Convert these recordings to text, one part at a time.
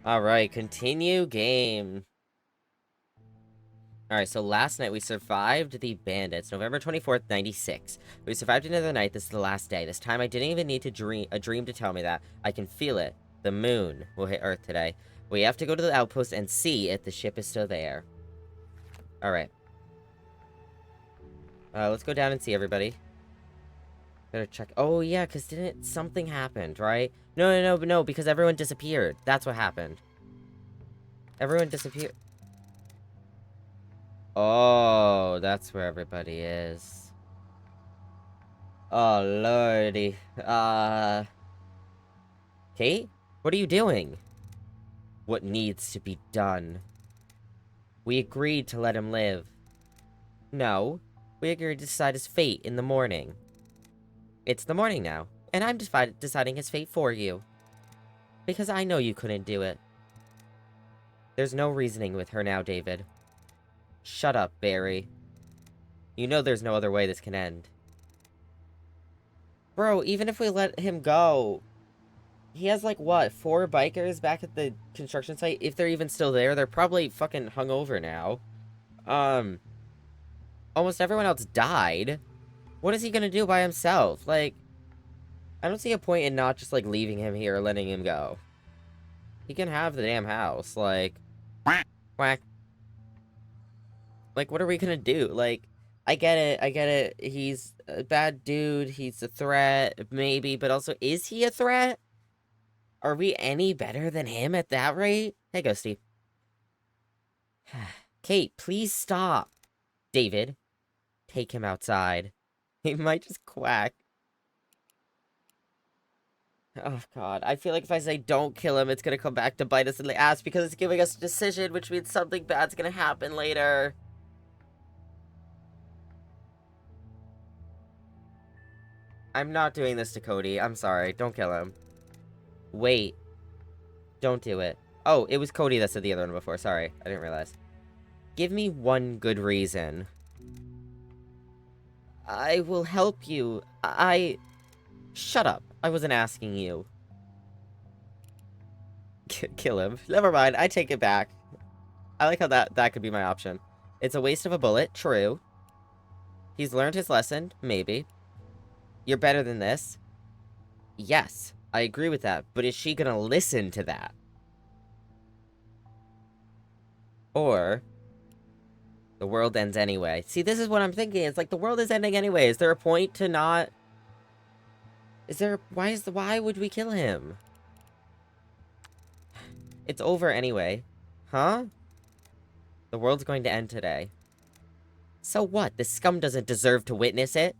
Alright, continue game. Alright, so last night we survived the bandits. November 24th, 96. We survived another night. This is the last day. This time I didn't even need to a dream to tell me that. I can feel it. The moon will hit Earth today. We have to go to the outpost and see if the ship is still there. Alright. Let's go down and see everybody. Better check. Oh, yeah, because didn't something happened, right? No, because everyone disappeared. That's what happened. Everyone disappeared. Oh, that's where everybody is. Oh, lordy. Kate? What are you doing? What needs to be done? We agreed to let him live. No, we agreed to decide his fate in the morning. It's the morning now, and I'm deciding his fate for you. Because I know you couldn't do it. There's no reasoning with her now, David. Shut up, Barry. You know there's no other way this can end. Bro, even if we let him go, he has, like, what, 4 bikers back at the construction site? If they're even still there, they're probably fucking hungover now. Almost everyone else died. What is he gonna do by himself? Like, I don't see a point in not just, like, leaving him here or letting him go. He can have the damn house, like... Whack. Like, what are we gonna do? Like, I get it, he's a bad dude, he's a threat, maybe, but also, is he a threat? Are we any better than him at that rate? Hey, Ghosty. Kate, please stop. David, take him outside. He might just quack. Oh, God. I feel like if I say don't kill him, it's gonna come back to bite us in the ass because it's giving us a decision, which means something bad's gonna happen later. I'm not doing this to Cody. I'm sorry. Don't kill him. Wait. Don't do it. Oh, it was Cody that said the other one before. Sorry. I didn't realize. Give me one good reason. I will help you. Shut up. I wasn't asking you. Kill him. Never mind. I take it back. I like how that could be my option. It's a waste of a bullet. True. He's learned his lesson. Maybe. You're better than this. Yes. I agree with that. But is she gonna listen to that? Or... the world ends anyway. See, this is what I'm thinking. It's like, the world is ending anyway. Is there a point to not... Is there... Why would we kill him? It's over anyway. Huh? The world's going to end today. So what? This scum doesn't deserve to witness it?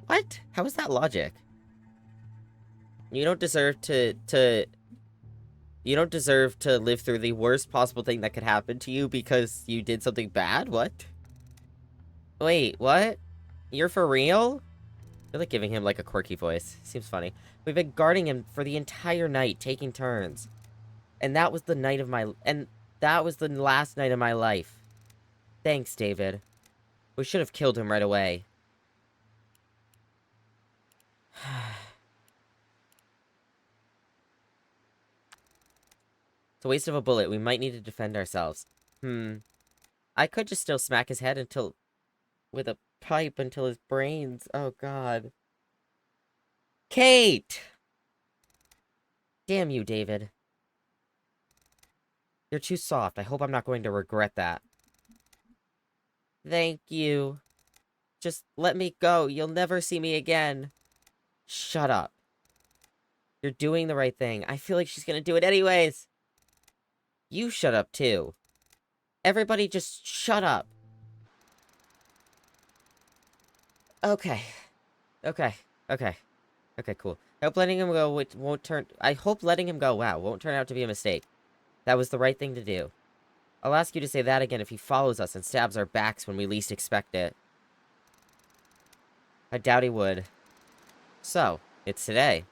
What? How is that logic? You don't deserve to... You don't deserve to live through the worst possible thing that could happen to you because you did something bad? What? Wait, what? You're for real? You're like giving him like a quirky voice. Seems funny. We've been guarding him for the entire night, taking turns. And that was the night of my... And that was the last night of my life. Thanks, David. We should have killed him right away. It's a waste of a bullet. We might need to defend ourselves. I could just still smack his head until... with a pipe until his brains... Oh, God. Kate! Damn you, David. You're too soft. I hope I'm not going to regret that. Thank you. Just let me go. You'll never see me again. Shut up. You're doing the right thing. I feel like she's gonna do it anyways. You shut up, too. Everybody just shut up. Okay. Okay, cool. I hope letting him go won't turn... I hope letting him go, wow, won't turn out to be a mistake. That was the right thing to do. I'll ask you to say that again if he follows us and stabs our backs when we least expect it. I doubt he would. So, it's today.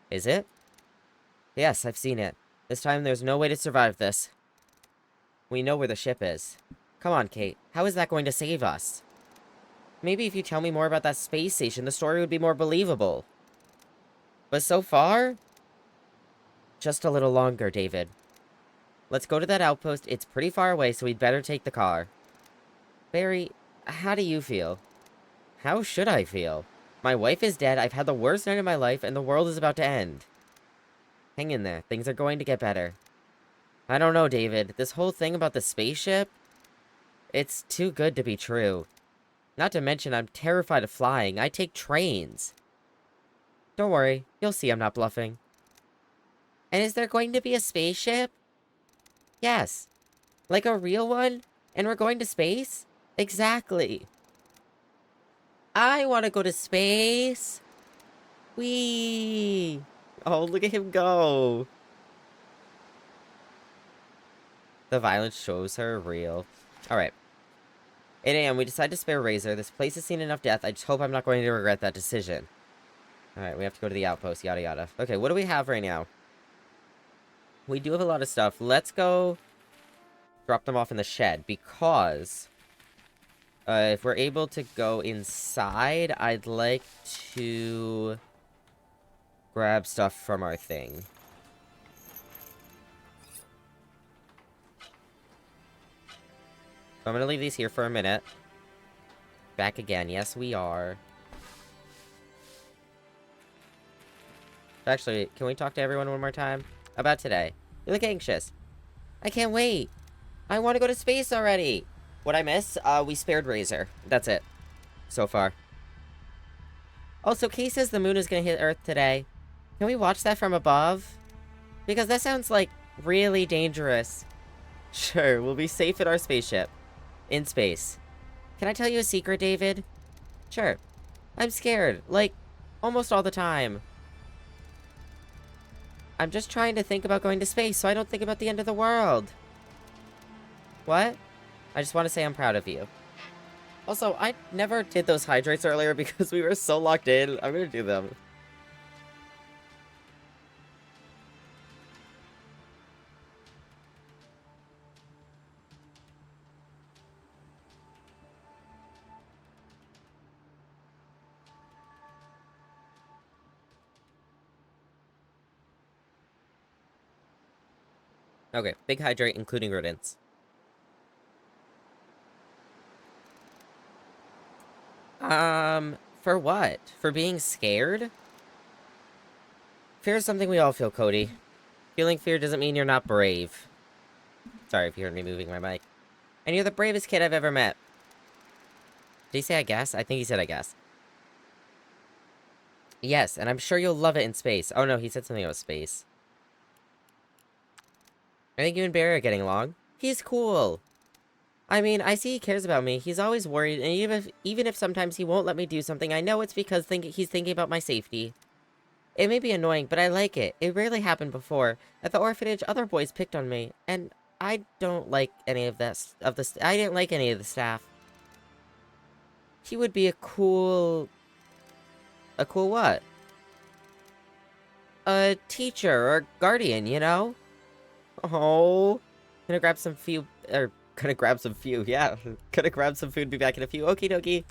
Is it? Yes, I've seen it. This time there's no way to survive this. We know where the ship is. Come on, Kate. How is that going to save us? Maybe if you tell me more about that space station, the story would be more believable. But so far... Just a little longer, David. Let's go to that outpost. It's pretty far away, so we'd better take the car. Barry, how do you feel? How should I feel? My wife is dead, I've had the worst night of my life, and the world is about to end. Hang in there. Things are going to get better. I don't know, David. This whole thing about the spaceship? It's too good to be true. Not to mention, I'm terrified of flying. I take trains. Don't worry. You'll see I'm not bluffing. And is there going to be a spaceship? Yes. Like a real one? And we're going to space? Exactly. I want to go to space. Whee! Oh, look at him go. The violence shows her real. Alright. 8 a.m. We decide to spare Razor. This place has seen enough death. I just hope I'm not going to regret that decision. Alright, we have to go to the outpost. Yada yada. Okay, what do we have right now? We do have a lot of stuff. Let's go drop them off in the shed. Because if we're able to go inside, I'd like to grab stuff from our thing. I'm gonna leave these here for a minute. Back again. Yes, we are. Actually, can we talk to everyone one more time? About today. You look anxious. I can't wait. I want to go to space already. What I miss? We spared Razor. That's it. So far. Also, Kay says the moon is gonna hit Earth today. Can we watch that from above? Because that sounds like really dangerous. Sure, we'll be safe in our spaceship. In space. Can I tell you a secret, David? Sure. I'm scared. Like, almost all the time. I'm just trying to think about going to space so I don't think about the end of the world. What? I just want to say I'm proud of you. Also, I never did those hydrates earlier because we were so locked in. I'm gonna do them. Okay, big hydrate, including rodents. For what? For being scared? Fear is something we all feel, Cody. Feeling fear doesn't mean you're not brave. Sorry if you heard me moving my mic. And you're the bravest kid I've ever met. Did he say I guess? I think he said I guess. Yes, and I'm sure you'll love it in space. Oh no, he said something about space. I think you and Barry are getting along. He's cool. I mean, I see he cares about me. He's always worried, and even if sometimes he won't let me do something, I know it's because he's thinking about my safety. It may be annoying, but I like it. It rarely happened before. At the orphanage, other boys picked on me, and I don't like any of that I didn't like any of the staff. He would be a cool what? A teacher or guardian, you know? Oh, gonna grab some few, yeah. Gonna grab some food, be back in a few. Okie dokie.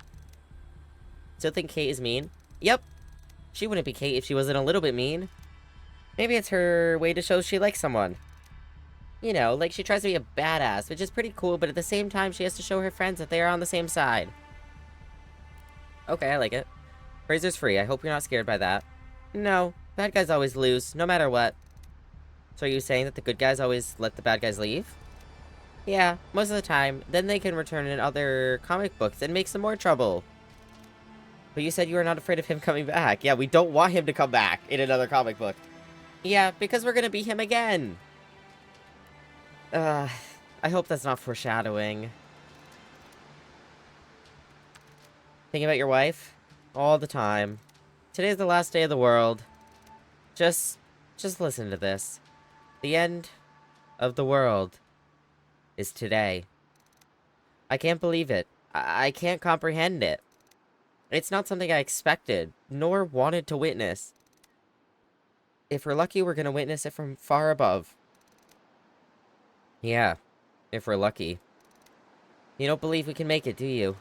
Still think Kate is mean? Yep. She wouldn't be Kate if she wasn't a little bit mean. Maybe it's her way to show she likes someone. You know, like she tries to be a badass, which is pretty cool, but at the same time, she has to show her friends that they are on the same side. Okay, I like it. Razor's free. I hope you're not scared by that. No, bad guys always lose, no matter what. So are you saying that the good guys always let the bad guys leave? Yeah, most of the time. Then they can return in other comic books and make some more trouble. But you said you were not afraid of him coming back. Yeah, we don't want him to come back in another comic book. Yeah, because we're gonna beat him again. I hope that's not foreshadowing. Thinking about your wife? All the time. Today's the last day of the world. Just listen to this. The end of the world is today. I can't believe it. I can't comprehend it. It's not something I expected, nor wanted to witness. If we're lucky, we're gonna witness it from far above. Yeah, if we're lucky. You don't believe we can make it, do you?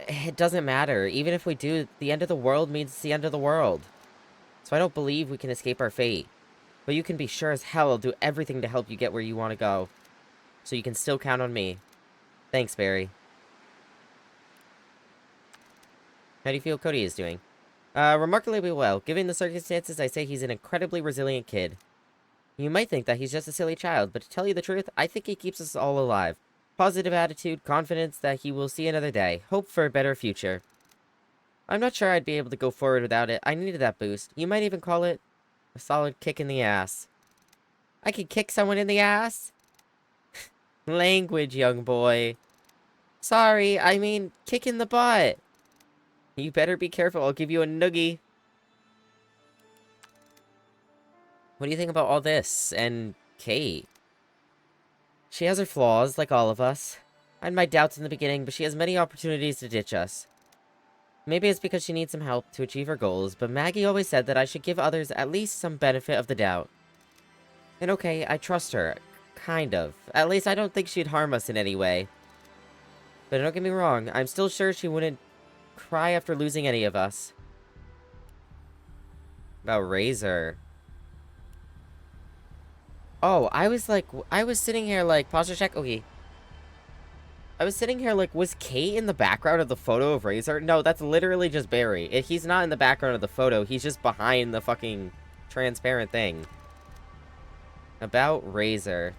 It doesn't matter. Even if we do, the end of the world means it's the end of the world. So I don't believe we can escape our fate. But you can be sure as hell I'll do everything to help you get where you want to go. So you can still count on me. Thanks, Barry. How do you feel Cody is doing? Remarkably well. Given the circumstances, I say he's an incredibly resilient kid. You might think that he's just a silly child, but to tell you the truth, I think he keeps us all alive. Positive attitude, confidence that he will see another day, hope for a better future. I'm not sure I'd be able to go forward without it. I needed that boost. You might even call it a solid kick in the ass. I could kick someone in the ass? Language, young boy. Sorry, I mean, kick in the butt. You better be careful, I'll give you a noogie. What do you think about all this? And Kate? She has her flaws, like all of us. I had my doubts in the beginning, but she has many opportunities to ditch us. Maybe it's because she needs some help to achieve her goals, but Maggie always said that I should give others at least some benefit of the doubt. And okay, I trust her. Kind of. At least I don't think she'd harm us in any way. But don't get me wrong, I'm still sure she wouldn't cry after losing any of us. About Razor. Oh, I was sitting here like, posture check, okay. I was sitting here like, was Kate in the background of the photo of Razor? No, that's literally just Barry. He's not in the background of the photo, he's just behind the fucking transparent thing. About Razor.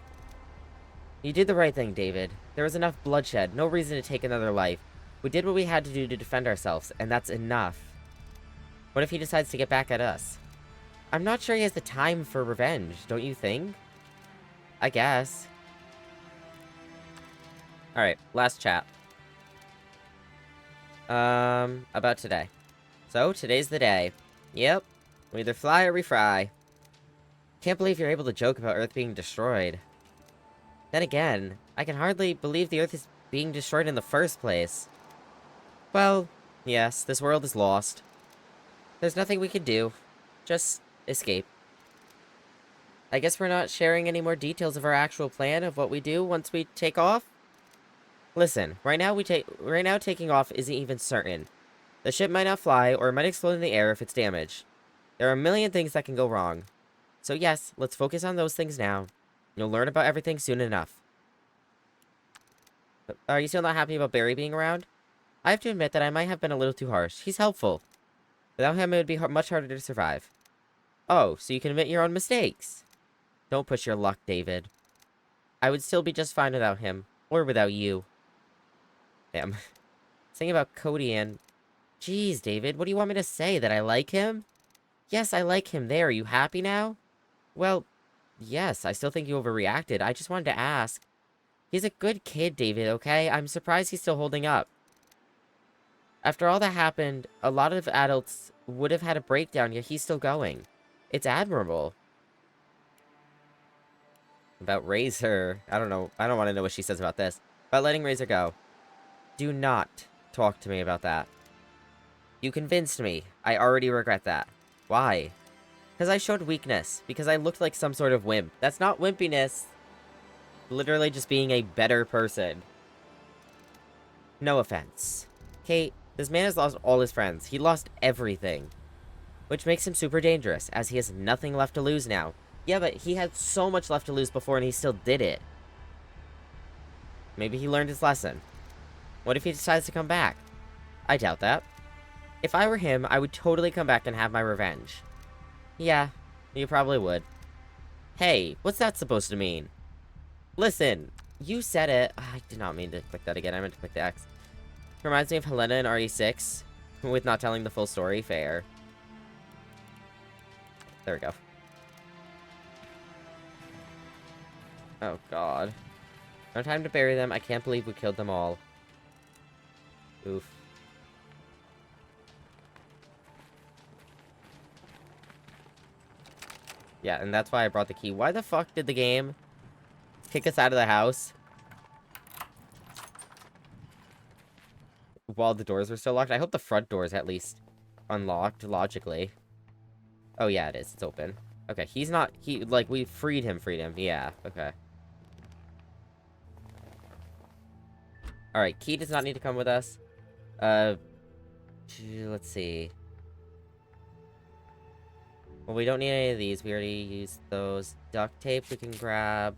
You did the right thing, David. There was enough bloodshed, no reason to take another life. We did what we had to do to defend ourselves, and that's enough. What if he decides to get back at us? I'm not sure he has the time for revenge, don't you think? I guess. Alright, last chat. About today. So, today's the day. Yep. We either fly or we fry. Can't believe you're able to joke about Earth being destroyed. Then again, I can hardly believe the Earth is being destroyed in the first place. Well, yes, this world is lost. There's nothing we can do. Just escape. I guess we're not sharing any more details of our actual plan of what we do once we take off? Listen, right now taking off isn't even certain. The ship might not fly, or it might explode in the air if it's damaged. There are a million things that can go wrong. So yes, let's focus on those things now. You'll learn about everything soon enough. Are you still not happy about Barry being around? I have to admit that I might have been a little too harsh. He's helpful. Without him, it would be much harder to survive. Oh, so you can admit your own mistakes. Don't push your luck, David. I would still be just fine without him. Or without you. Damn. Thinking about Cody and... Jeez, David, what do you want me to say? That I like him? Yes, I like him. There, are you happy now? Well, yes, I still think you overreacted. I just wanted to ask. He's a good kid, David, okay? I'm surprised he's still holding up. After all that happened, a lot of adults would have had a breakdown, yet he's still going. It's admirable. About Razor. I don't know. I don't want to know what she says about this. About letting Razor go. Do not talk to me about that. You convinced me. I already regret that. Why? Because I showed weakness. Because I looked like some sort of wimp. That's not wimpiness. Literally just being a better person. No offense. Kate, this man has lost all his friends. He lost everything. Which makes him super dangerous, as he has nothing left to lose now. Yeah, but he had so much left to lose before and he still did it. Maybe he learned his lesson. What if he decides to come back? I doubt that. If I were him, I would totally come back and have my revenge. Yeah, you probably would. Hey, what's that supposed to mean? Listen, you said it. I did not mean to click that again. I meant to click the X. Reminds me of Helena in RE6, with not telling the full story. Fair. There we go. Oh, God. No time to bury them. I can't believe we killed them all. Oof. Yeah, and that's why I brought the key. Why the fuck did the game kick us out of the house while the doors were still locked? I hope the front door is at least unlocked, logically. Oh, yeah, it is. It's open. Okay, he's not... Like, we freed him. Yeah, okay. Alright, Key does not need to come with us. Let's see. Well, we don't need any of these. We already used those. Duct tape we can grab.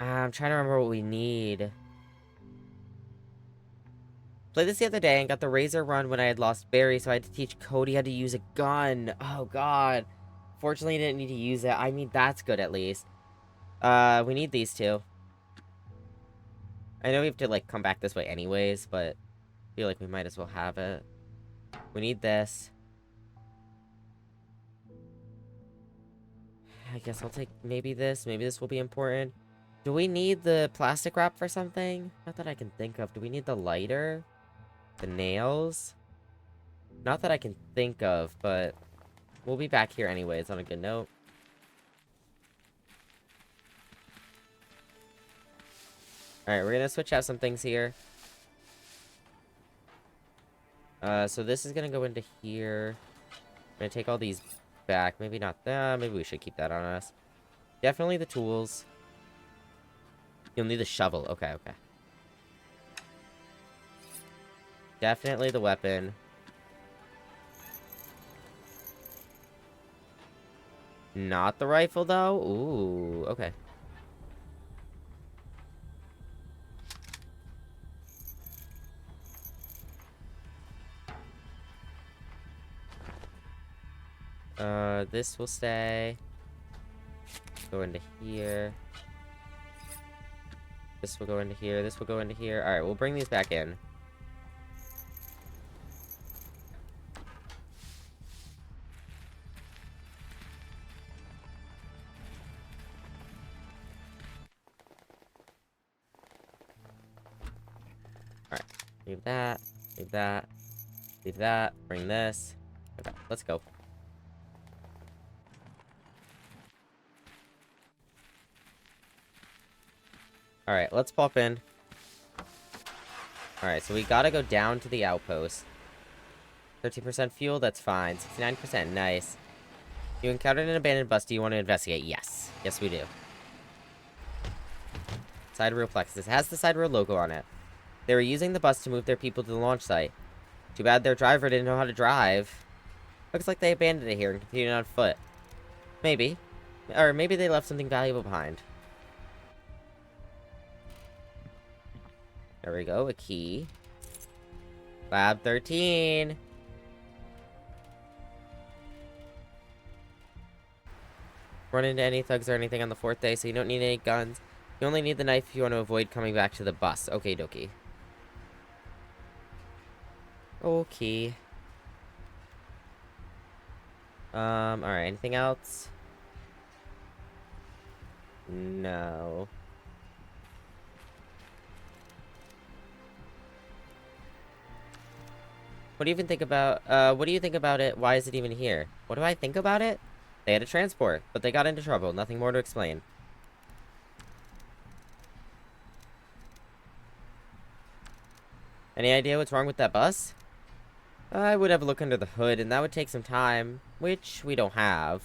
I'm trying to remember what we need. Played this the other day and got the razor run when I had lost Barry, so I had to teach Cody how to use a gun. Oh, God. Fortunately, I didn't need to use it. I mean, that's good, at least. We need these two. I know we have to, like, come back this way anyways, but I feel like we might as well have it. We need this. I guess I'll take maybe this. Maybe this will be important. Do we need the plastic wrap for something? Not that I can think of. Do we need the lighter? The nails? Not that I can think of, but we'll be back here anyways on a good note. Alright, we're gonna switch out some things here. So this is gonna go into here. I'm gonna take all these back. Maybe not that. Maybe we should keep that on us. Definitely the tools. You'll need the shovel. Okay, okay. Definitely the weapon. Not the rifle, though? Ooh, okay. This will stay. Go into here. This will go into here. This will go into here. Alright, we'll bring these back in. Alright, leave that. Leave that. Leave that. Bring this. Okay, let's go. Alright, let's pop in. Alright, so we gotta go down to the outpost. 13% fuel, that's fine. 69%, nice. You encountered an abandoned bus, do you want to investigate? Yes. Yes, we do. Side rail plexus. It has the side rail logo on it. They were using the bus to move their people to the launch site. Too bad their driver didn't know how to drive. Looks like they abandoned it here and continued on foot. Maybe. Or maybe they left something valuable behind. There we go, a key. Lab 13. Run into any thugs or anything on the 4th day, so you don't need any guns. You only need the knife if you want to avoid coming back to the bus. Okay, dokie. Okay. Alright, anything else? No. What do you even think about, what do you think about it? Why is it even here? What do I think about it? They had a transport, but they got into trouble. Nothing more to explain. Any idea what's wrong with that bus? I would have a look under the hood, and that would take some time, which we don't have.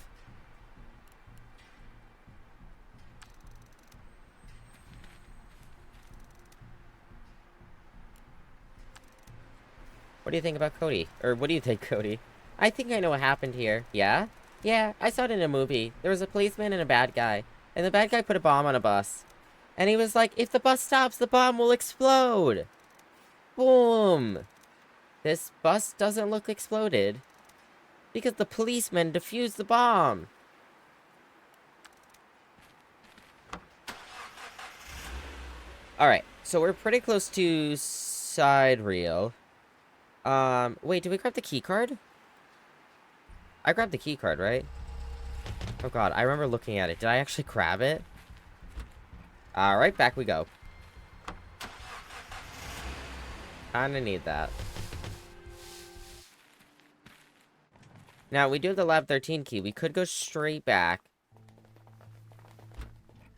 What do you think about Cody? Or what do you think, Cody? I think I know what happened here. Yeah? Yeah, I saw it in a movie. There was a policeman and a bad guy. And the bad guy put a bomb on a bus. And he was like, if the bus stops, the bomb will explode. Boom. This bus doesn't look exploded. Because the policeman defused the bomb. Alright, so we're pretty close to side reel. Wait, did we grab the key card? I grabbed the key card, right? Oh god, I remember looking at it. Did I actually grab it? Alright, back we go. Kinda need that. Now, we do have the Lab 13 key. We could go straight back.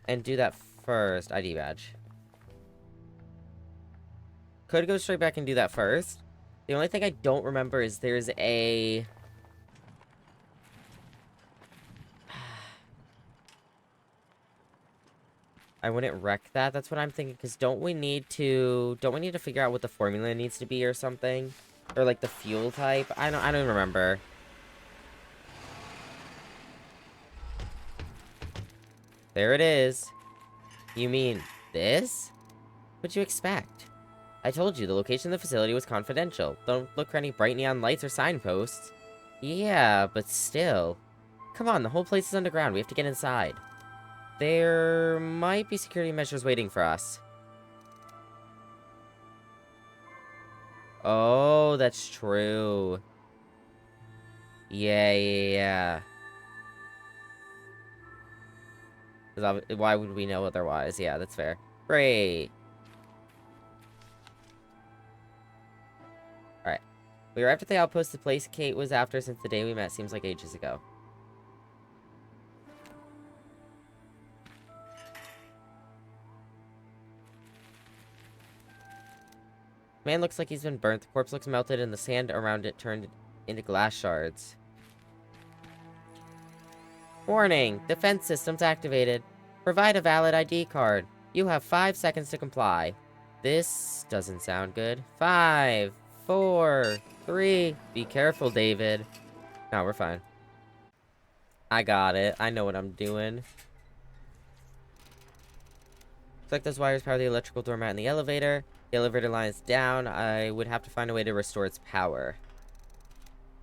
And do that first. ID badge. Could go straight back and do that first. The only thing I don't remember is there's a... I wouldn't wreck that. That's what I'm thinking. Because don't we need to figure out what the formula needs to be or something? Or like the fuel type? I don't remember. There it is. You mean this? What'd you expect? I told you the location of the facility was confidential. Don't look for any bright neon lights or signposts. Yeah, but still. Come on, the whole place is underground. We have to get inside. There might be security measures waiting for us. Oh, that's true. Yeah. 'Cause why would we know otherwise? Yeah, that's fair. Great. Alright. We arrived at the outpost, the place Kate was after since the day we met seems like ages ago. Man looks like he's been burnt. The corpse looks melted and the sand around it turned into glass shards. Warning! Defense systems activated. Provide a valid ID card. You have 5 seconds to comply. This doesn't sound good. 5, 4, 3. Be careful, David. No, we're fine. I got it. I know what I'm doing. Looks like those wires power the electrical doormat in the elevator. The elevator line is down. I would have to find a way to restore its power.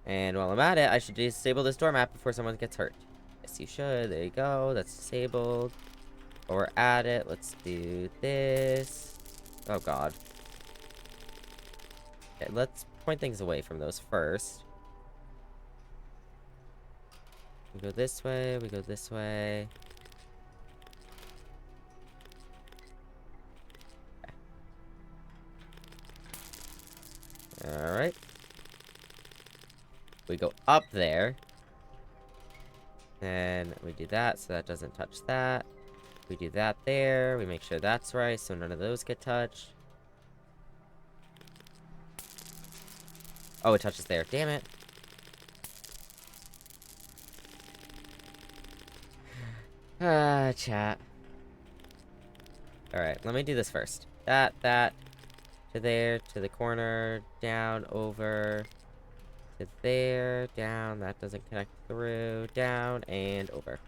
And while I'm at it, I should disable this doormat before someone gets hurt. Yes, you should. There you go. That's disabled. While we're at it, let's do this. Oh, God. Okay, let's point things away from those first. We go this way. We go this way. Alright. We go up there. Then we do that so that doesn't touch that. We do that there. We make sure that's right so none of those get touched. Oh, it touches there. Damn it. Ah, chat. Alright, let me do this first. That, to there, to the corner, down, over, to there, down, that doesn't connect through, down, and over.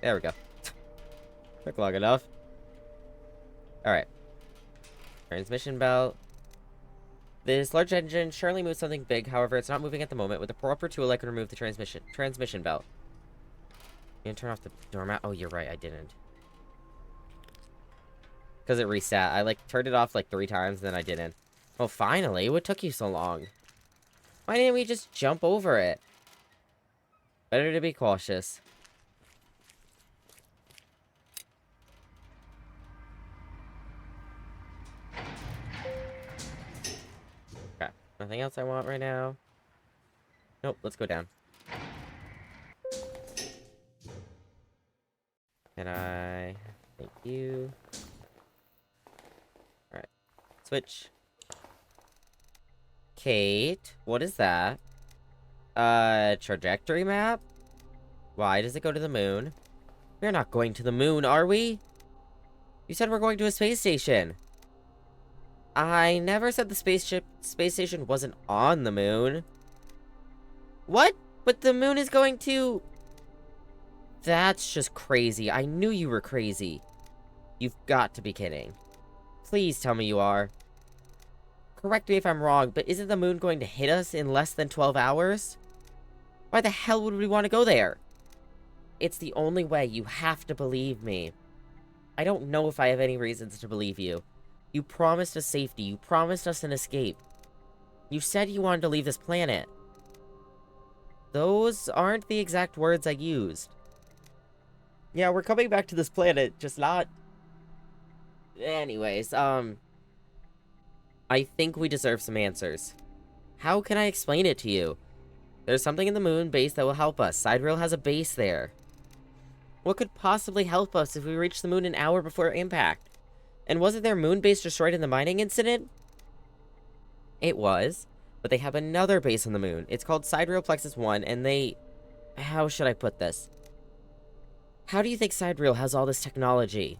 There we go. Took long enough. Alright. Transmission belt. This large engine surely moves something big, however, it's not moving at the moment. With the proper tool, I can remove the transmission belt. You can turn off the doormat. Oh, you're right, I didn't. Because it reset. I, turned it off, 3 times, then I didn't. Oh, finally? What took you so long? Why didn't we just jump over it? Better to be cautious. Okay. Nothing else I want right now. Nope, let's go down. Can I... Thank you. Alright. Switch. Kate, what is that? Trajectory map? Why does it go to the moon? We're not going to the moon, are we? You said we're going to a space station. I never said the space station wasn't on the moon. What? But the moon is going to... That's just crazy. I knew you were crazy. You've got to be kidding. Please tell me you are. Correct me if I'm wrong, but isn't the moon going to hit us in less than 12 hours? Why the hell would we want to go there? It's the only way. You have to believe me. I don't know if I have any reasons to believe you. You promised us safety. You promised us an escape. You said you wanted to leave this planet. Those aren't the exact words I used. Yeah, we're coming back to this planet, just not... Anyways, I think we deserve some answers. How can I explain it to you? There's something in the moon base that will help us. Sidereal has a base there. What could possibly help us if we reach the moon an hour before impact? And wasn't their moon base destroyed in the mining incident? It was, but they have another base on the moon. It's called Sidereal Plexus 1, and they... How should I put this? How do you think Sidereal has all this technology?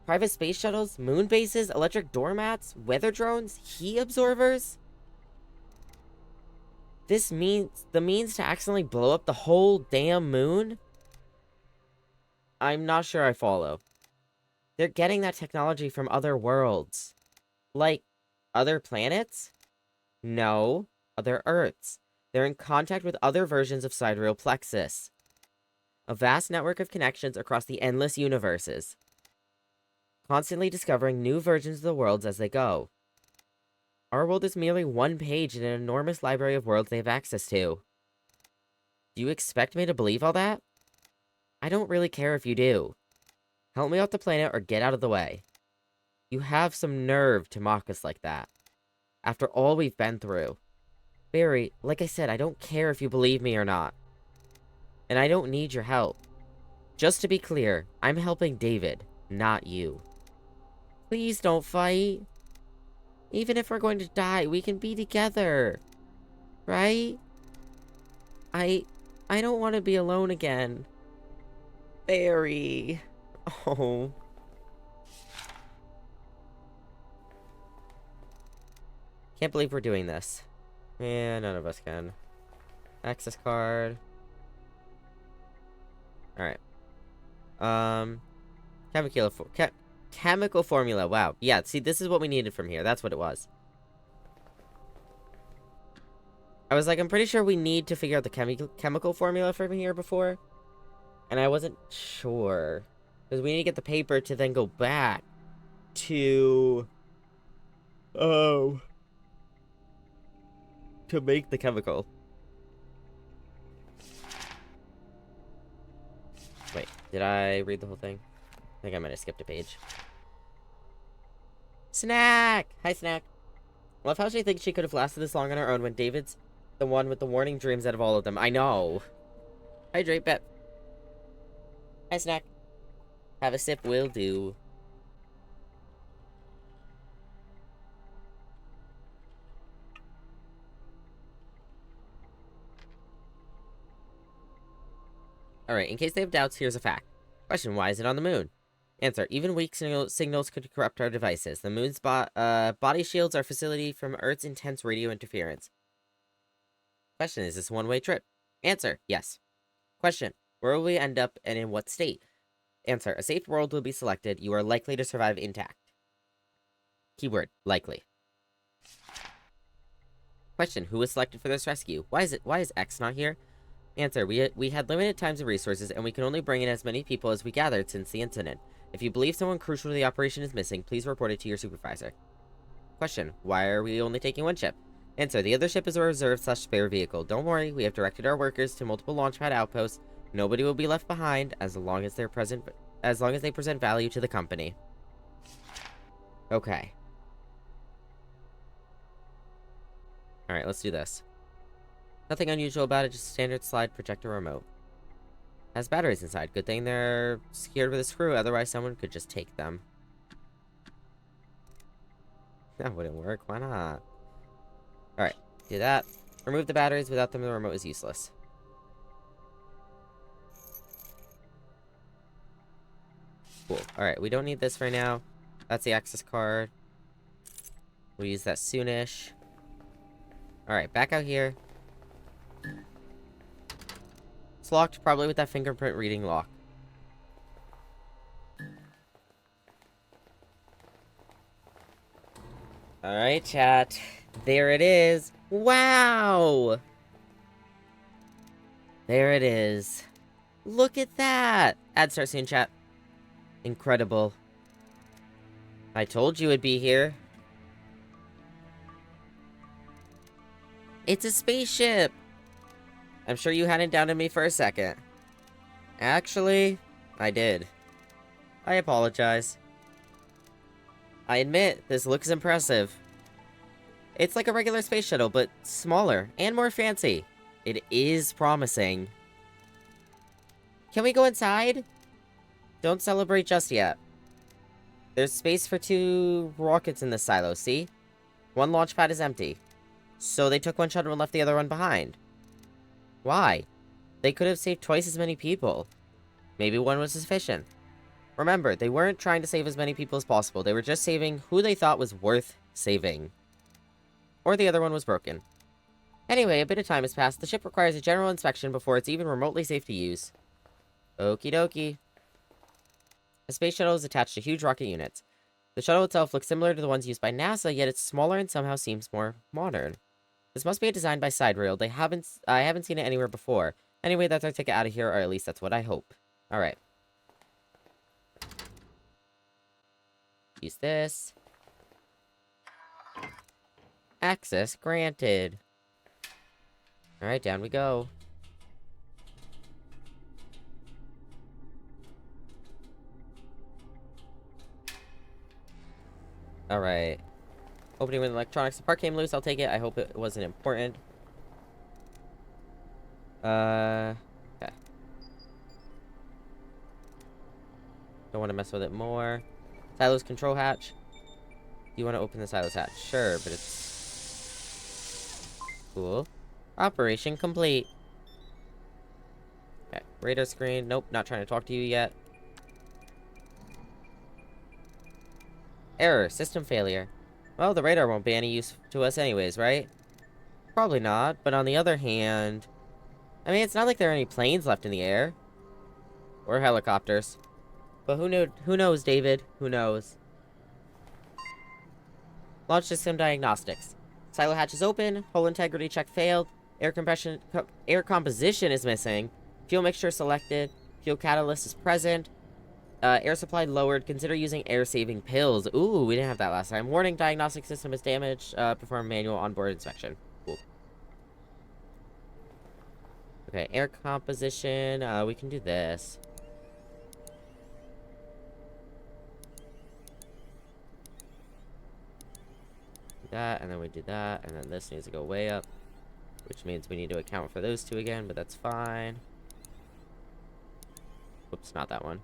Private space shuttles, moon bases, electric doormats, weather drones, heat absorbers? This means the means to accidentally blow up the whole damn moon? I'm not sure I follow. They're getting that technology from other worlds. Like, other planets? No, other Earths. They're in contact with other versions of Sidereal Plexus. A vast network of connections across the endless universes. Constantly discovering new versions of the worlds as they go. Our world is merely one page in an enormous library of worlds they have access to. Do you expect me to believe all that? I don't really care if you do. Help me off the planet or get out of the way. You have some nerve to mock us like that. After all we've been through. Barry, like I said, I don't care if you believe me or not. And I don't need your help. Just to be clear, I'm helping David, not you. Please don't fight. Even if we're going to die, we can be together. Right? I don't want to be alone again. Barry. Oh. Can't believe we're doing this. Yeah, none of us can. Access card. Alright. Chemical formula. Wow. Yeah, see, this is what we needed from here. That's what it was. I was like, I'm pretty sure we need to figure out the chemical formula from here before. And I wasn't sure. Because we need to get the paper to then go back to... Oh. To make the chemical. Wait, did I read the whole thing? I think I might have skipped a page. Snack! Hi, Snack. Love how she thinks she could have lasted this long on her own when David's the one with the warning dreams out of all of them. I know. Hydrate, bet. Hi, Snack. Have a sip, will do. Alright, in case they have doubts, here's a fact. Question, why is it on the moon? Answer, even weak signals could corrupt our devices. The moon's body shields our facility from Earth's intense radio interference. Question, is this a one-way trip? Answer, yes. Question, where will we end up and in what state? Answer, a safe world will be selected. You are likely to survive intact. Keyword, likely. Question, who was selected for this rescue? Why is X not here? Answer, we had limited times and resources, and we can only bring in as many people as we gathered since the incident. If you believe someone crucial to the operation is missing, please report it to your supervisor. Question, why are we only taking one ship? Answer, the other ship is a reserve/spare vehicle. Don't worry, we have directed our workers to multiple launchpad outposts. Nobody will be left behind as long as they present value to the company. Okay. Alright, let's do this. Nothing unusual about it, just a standard slide projector remote. Has batteries inside. Good thing they're secured with a screw, otherwise someone could just take them. That wouldn't work, why not? Alright, do that. Remove the batteries, without them the remote is useless. Cool. Alright, we don't need this right now. That's the access card. We'll use that soonish. Alright, back out here. It's locked, probably with that fingerprint reading lock. Alright, chat. There it is. Wow! There it is. Look at that! Ad start soon, chat. Incredible. I told you it'd be here. It's a spaceship! I'm sure you hadn't doubted me for a second. Actually, I did. I apologize. I admit, this looks impressive. It's like a regular space shuttle, but smaller and more fancy. It is promising. Can we go inside? Don't celebrate just yet. There's space for 2 rockets in this silo, see? One launch pad is empty. So they took one shuttle and left the other one behind. Why? They could have saved twice as many people. Maybe one was sufficient. Remember, they weren't trying to save as many people as possible. They were just saving who they thought was worth saving. Or the other one was broken. Anyway, a bit of time has passed. The ship requires a general inspection before it's even remotely safe to use. Okie dokie. The space shuttle is attached to huge rocket units. The shuttle itself looks similar to the ones used by NASA, yet it's smaller and somehow seems more modern. This must be a design by Sidereal. I haven't seen it anywhere before. Anyway, that's our ticket out of here, or at least that's what I hope. Alright. Use this. Access granted. Alright, down we go. Alright. Opening with electronics. The part came loose, I'll take it. I hope it wasn't important. Okay. Don't want to mess with it more. Silos control hatch. You want to open the silos hatch? Sure, but it's... Cool. Operation complete. Okay, radar screen. Nope, not trying to talk to you yet. Error, system failure. Well, the radar won't be any use to us anyways, right? Probably not, but on the other hand... I mean, it's not like there are any planes left in the air. Or helicopters. But who knows, David? Who knows? Launch system diagnostics. Silo hatch is open. Hull integrity check failed. Air composition is missing. Fuel mixture selected. Fuel catalyst is present. Air supply lowered. Consider using air-saving pills. Ooh, we didn't have that last time. Warning, diagnostic system is damaged. Perform manual onboard inspection. Cool. Okay, air composition. We can do this. That, and then we do that, and then this needs to go way up, which means we need to account for those two again, but that's fine. Whoops, not that one.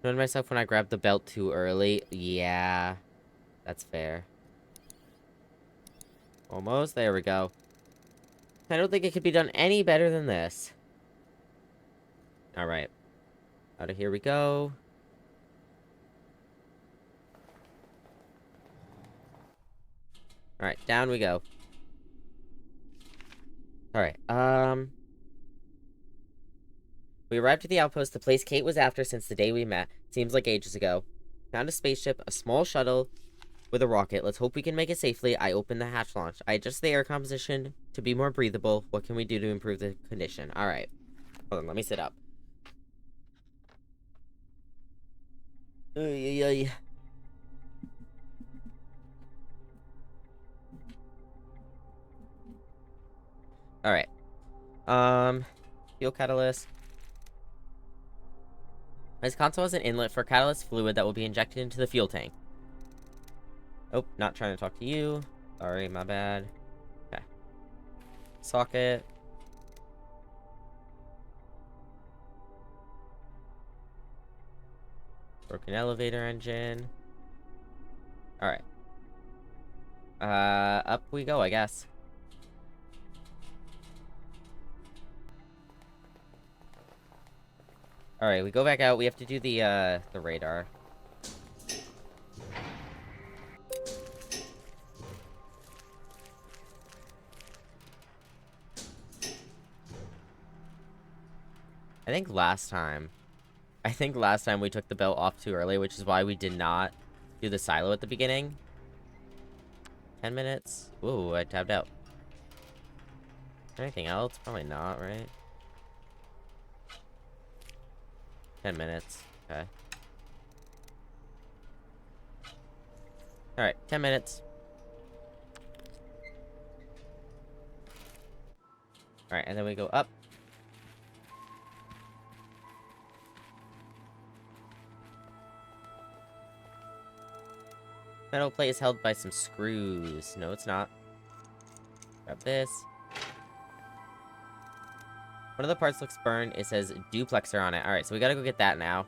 Knowing myself when I grabbed the belt too early. Yeah, that's fair. Almost, there we go. I don't think it could be done any better than this. Alright. Out of here we go. Alright, down we go. Alright, we arrived at the outpost, the place Kate was after since the day we met. Seems like ages ago. Found a spaceship, a small shuttle with a rocket. Let's hope we can make it safely. I opened the hatch launch. I adjust the air composition to be more breathable. What can we do to improve the condition? Alright. Hold on, let me sit up. Alright. Fuel catalyst. This console has an inlet for catalyst fluid that will be injected into the fuel tank. Oh, not trying to talk to you. Sorry, my bad. Okay. Socket. Broken elevator engine. Alright. Up we go, I guess. Alright, we go back out. We have to do the radar. I think last time we took the belt off too early, which is why we did not do the silo at the beginning. 10 minutes. Ooh, I tabbed out. Anything else? Probably not, right? 10 minutes. Okay. Alright, 10 minutes. Alright, and then we go up. Metal plate is held by some screws. No, it's not. Grab this. One of the parts looks burned. It says duplexer on it. Alright, so we gotta go get that now.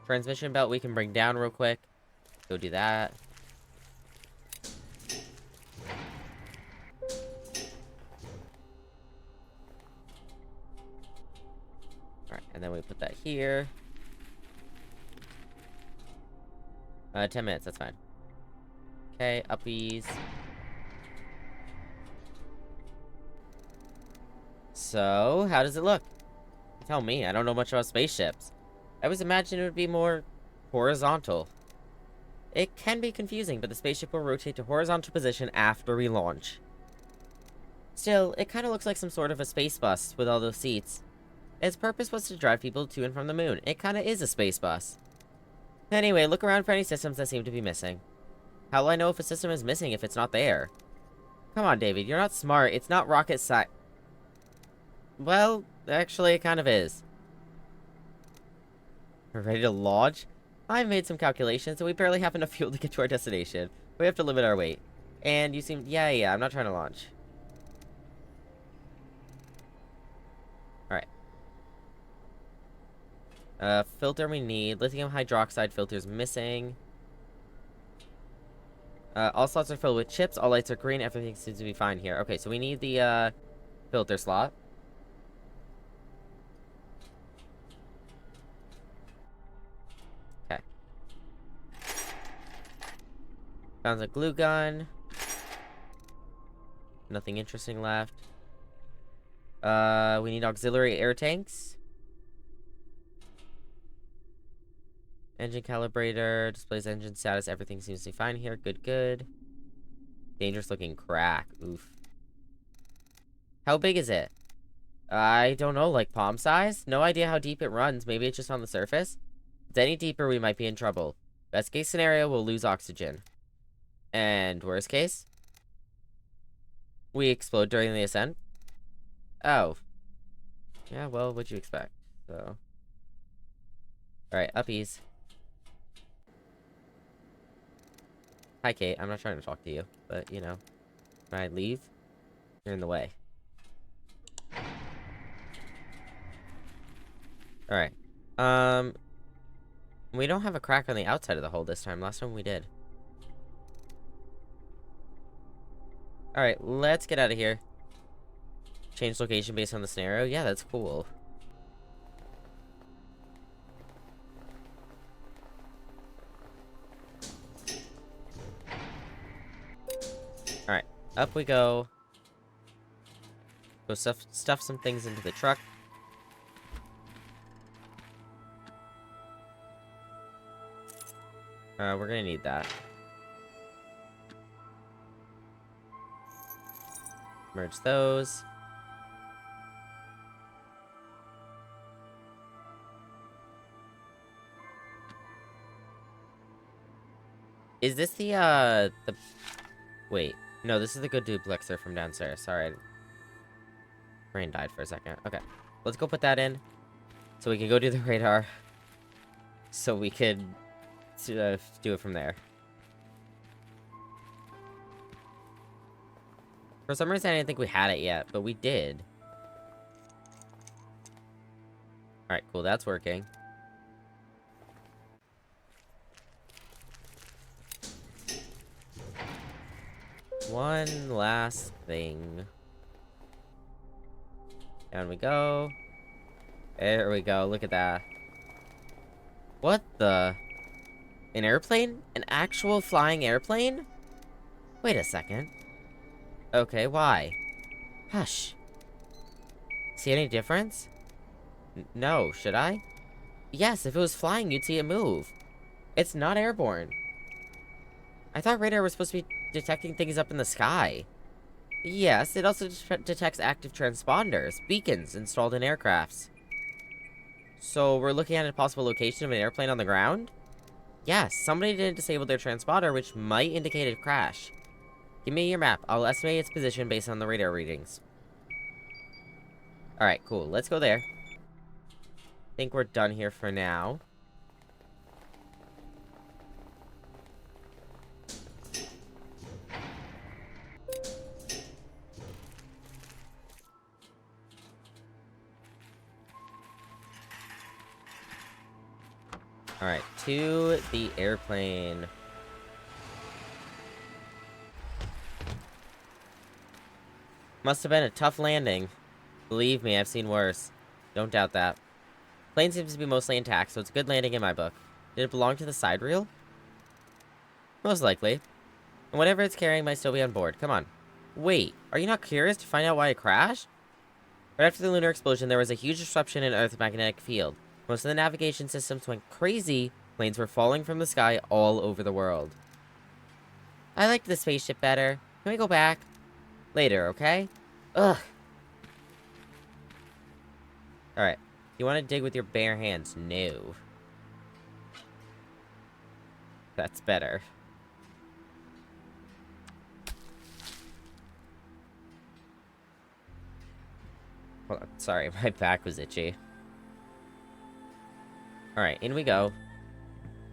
Transmission belt we can bring down real quick. Go do that. Alright, and then we put that here. 10 minutes, that's fine. Okay, uppies. So, how does it look? Tell me, I don't know much about spaceships. I was imagining it would be more horizontal. It can be confusing, but the spaceship will rotate to horizontal position after we launch. Still, it kind of looks like some sort of a space bus with all those seats. Its purpose was to drive people to and from the moon. It kind of is a space bus. Anyway, look around for any systems that seem to be missing. How will I know if a system is missing if it's not there? Come on, David, you're not smart. It's not rocket science. Well, actually, it kind of is. We're ready to launch? I've made some calculations, and we barely have enough fuel to get to our destination. We have to limit our weight. And you seem... Yeah, I'm not trying to launch. Alright. Filter we need. Lithium hydroxide filter's missing. All slots are filled with chips. All lights are green. Everything seems to be fine here. Okay, so we need the, filter slot. Okay. Found a glue gun. Nothing interesting left. We need auxiliary air tanks. Engine calibrator, displays engine status, everything seems to be fine here. Good. Dangerous looking crack. Oof. How big is it? I don't know, like palm size? No idea how deep it runs. Maybe it's just on the surface? If it's any deeper, we might be in trouble. Best case scenario, we'll lose oxygen. And worst case? We explode during the ascent? Oh. Yeah, well, what'd you expect? So. Alright, uppies. Hi, Kate. I'm not trying to talk to you, but, you know. Can I leave? You're in the way. Alright. We don't have a crack on the outside of the hole this time. Last time we did. Alright, let's get out of here. Change location based on the scenario. Yeah, that's cool. Alright, up we go. Go stuff some things into the truck. We're gonna need that. Merge those. Is this the... Wait. No, this is the good duplexer from downstairs. Sorry. Brain died for a second. Okay. Let's go put that in. So we can go do the radar. So we could do it from there. For some reason, I didn't think we had it yet, but we did. Alright, cool. That's working. One last thing. Down we go. There we go. Look at that. What the? An airplane? An actual flying airplane? Wait a second. Okay, why? Hush. See any difference? No, should I? Yes, if it was flying, you'd see it move. It's not airborne. I thought radar was supposed to be detecting things up in the sky. Yes, it also detects active transponders, beacons installed in aircrafts. So we're looking at a possible location of an airplane on the ground? Yes, somebody didn't disable their transponder, which might indicate a crash. Give me your map. I'll estimate its position based on the radar readings. Alright, cool. Let's go there. Think we're done here for now. Alright, to the airplane. Must have been a tough landing. Believe me, I've seen worse. Don't doubt that. Plane seems to be mostly intact, so it's a good landing in my book. Did it belong to the side reel? Most likely. And whatever it's carrying might still be on board. Come on. Wait, are you not curious to find out why it crashed? Right after the lunar explosion, there was a huge disruption in Earth's magnetic field. Most of the navigation systems went crazy. Planes were falling from the sky all over the world. I liked the spaceship better. Can we go back? Later, okay? Ugh. Alright. You want to dig with your bare hands? No. That's better. Hold on. Sorry, my back was itchy. Alright, in we go.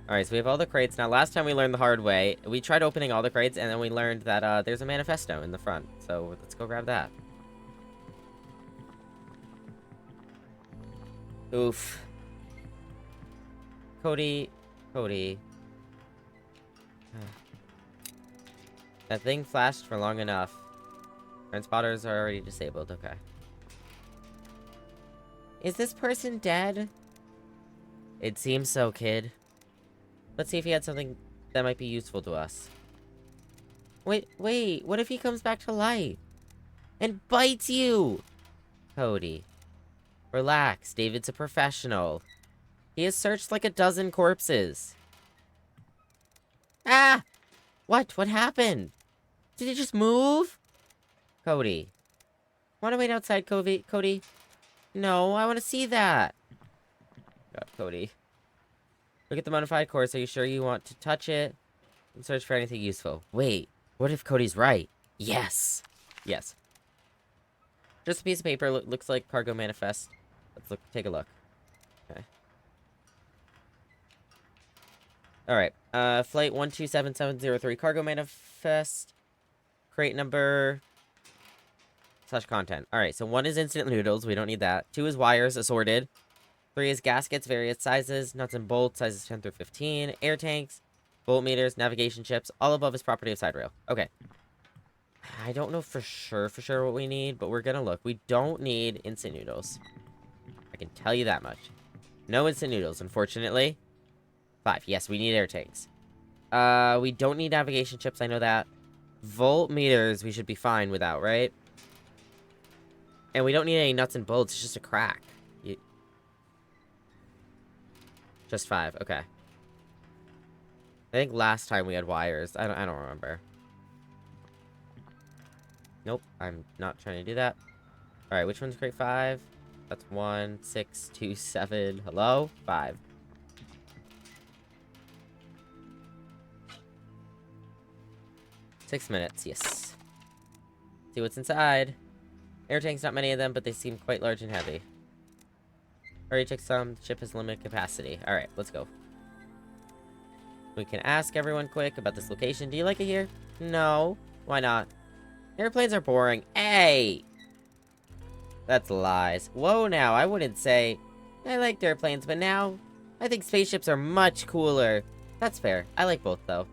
Alright, so we have all the crates. Now, last time we learned the hard way. We tried opening all the crates, and then we learned that there's a manifesto in the front. So, let's go grab that. Oof. Cody. That thing flashed for long enough. Transponders are already disabled. Okay. Is this person dead? It seems so, kid. Let's see if he had something that might be useful to us. Wait. What if he comes back to life? And bites you? Cody. Relax. David's a professional. He has searched like a dozen corpses. Ah! What? What happened? Did he just move? Cody. Want to wait outside, Cody? No, I want to see that. God, Cody. Look at the modified course. Are you sure you want to touch it? And search for anything useful. Wait, what if Cody's right? Yes. Yes. Just a piece of paper. Looks like cargo manifest. Let's take a look. Okay. Alright. Flight 127703. Cargo manifest. Crate number... / content. Alright, so 1 is instant noodles. We don't need that. 2 is wires, assorted. 3 is gaskets, various sizes. Nuts and bolts, sizes 10 through 15. Air tanks, voltmeters, navigation chips. All above is property of side rail. Okay. I don't know for sure what we need, but we're gonna look. We don't need instant noodles. I can tell you that much. No instant noodles, unfortunately. 5. Yes, we need air tanks. We don't need navigation chips. I know that. Voltmeters, we should be fine without, right? And we don't need any nuts and bolts. It's just a crack. Just 5. Okay. I think last time we had wires. I don't remember. Nope. I'm not trying to do that. Alright, which one's crate 5? That's 1, 6, 2, 7. Hello? 5. Six minutes. Yes. See what's inside. Air tanks, not many of them, but they seem quite large and heavy. Already checked some. The ship has limited capacity. Alright, let's go. We can ask everyone quick about this location. Do you like it here? No. Why not? Airplanes are boring. Hey! That's lies. Whoa now, I wouldn't say... I liked airplanes, but now... I think spaceships are much cooler. That's fair. I like both, though.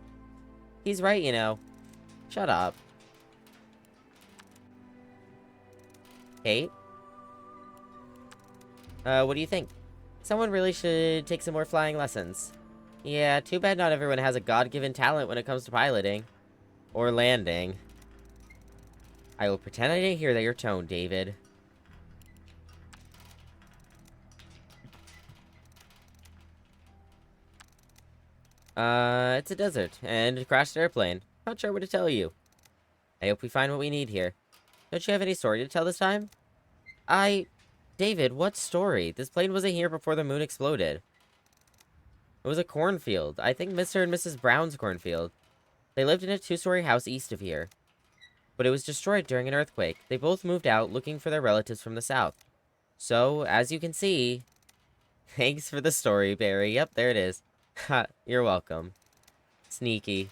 He's right, you know. Shut up. Kate? What do you think? Someone really should take some more flying lessons. Yeah, too bad not everyone has a God-given talent when it comes to piloting. Or landing. I will pretend I didn't hear that your tone, David. It's a desert, and a crashed airplane. Not sure what to tell you. I hope we find what we need here. Don't you have any story to tell this time? David, what story? This plane wasn't here before the moon exploded. It was a cornfield. I think Mr. and Mrs. Brown's cornfield. They lived in a 2-story house east of here. But it was destroyed during an earthquake. They both moved out looking for their relatives from the south. So, as you can see... Thanks for the story, Barry. Yep, there it is. Ha, you're welcome. Sneaky.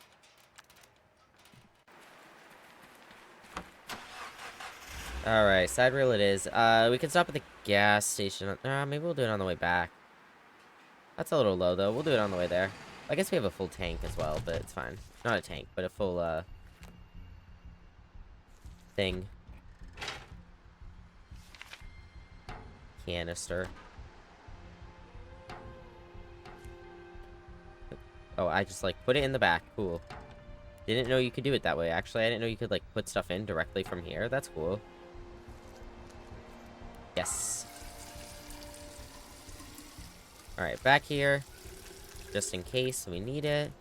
Alright, side rail it is. We can stop at the gas station. Maybe we'll do it on the way back. That's a little low, though. We'll do it on the way there. I guess we have a full tank as well, but it's fine. Not a tank, but a full, thing. Canister. Oh, I just, like, put it in the back. Cool. Didn't know you could do it that way, actually. I didn't know you could, like, put stuff in directly from here. That's cool. Yes. Alright, back here. Just in case we need it.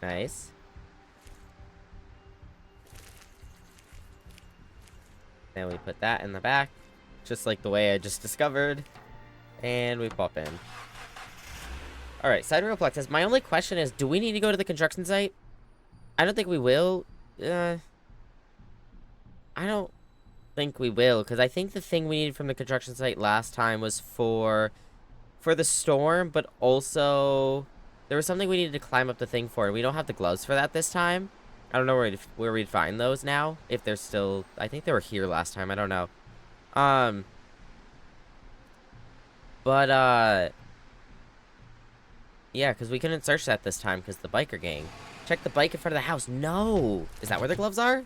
Nice. Then we put that in the back. Just like the way I just discovered. And we pop in. Alright, side rail plexus. My only question is, do we need to go to the construction site? I don't think we will. I don't think we will, because I think the thing we needed from the construction site last time was for the storm, but also there was something we needed to climb up the thing for, and we don't have the gloves for that this time. I don't know where we'd find those now, if they're still... I think they were here last time, I don't know. Yeah, because we couldn't search that this time, because the biker gang. Check the bike in front of the house. No! Is that where the gloves are?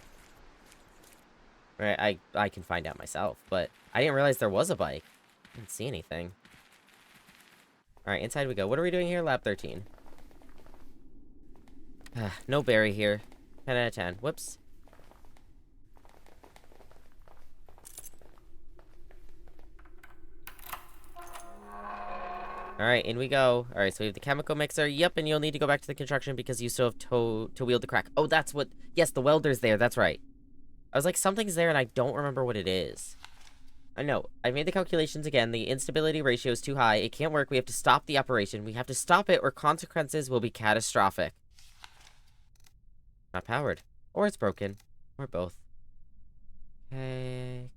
Right, I can find out myself, but I didn't realize there was a bike. I didn't see anything. Alright, inside we go. What are we doing here? Lab 13. No berry here. 10 out of 10. Whoops. Alright, in we go. Alright, so we have the chemical mixer. Yep, and you'll need to go back to the construction because you still have to wield the crack. Oh, that's what... Yes, the welder's there. That's right. I was like, something's there, and I don't remember what it is. I know. I made the calculations again. The instability ratio is too high. It can't work. We have to stop the operation. We have to stop it, or consequences will be catastrophic. Not powered. Or it's broken. Or both. Okay.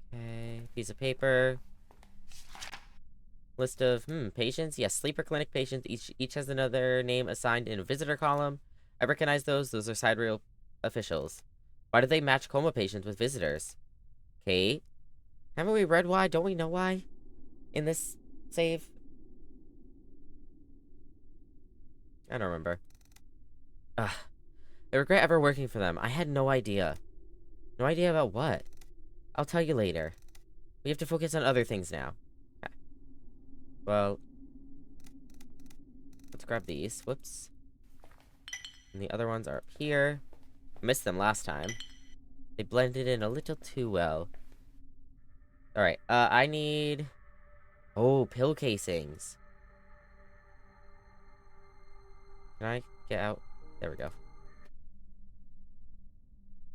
Piece of paper. List of, patients. Yes, sleeper clinic patients. Each has another name assigned in a visitor column. I recognize those. Those are sidereal officials. Why do they match coma patients with visitors? Kate? Haven't we read why? Don't we know why? In this save? I don't remember. Ugh. I regret ever working for them. I had no idea. No idea about what? I'll tell you later. We have to focus on other things now. Okay. Well, let's grab these. Whoops. And the other ones are up here. I missed them last time. They blended in a little too well. Alright, I need... Oh, pill casings. Can I get out? There we go.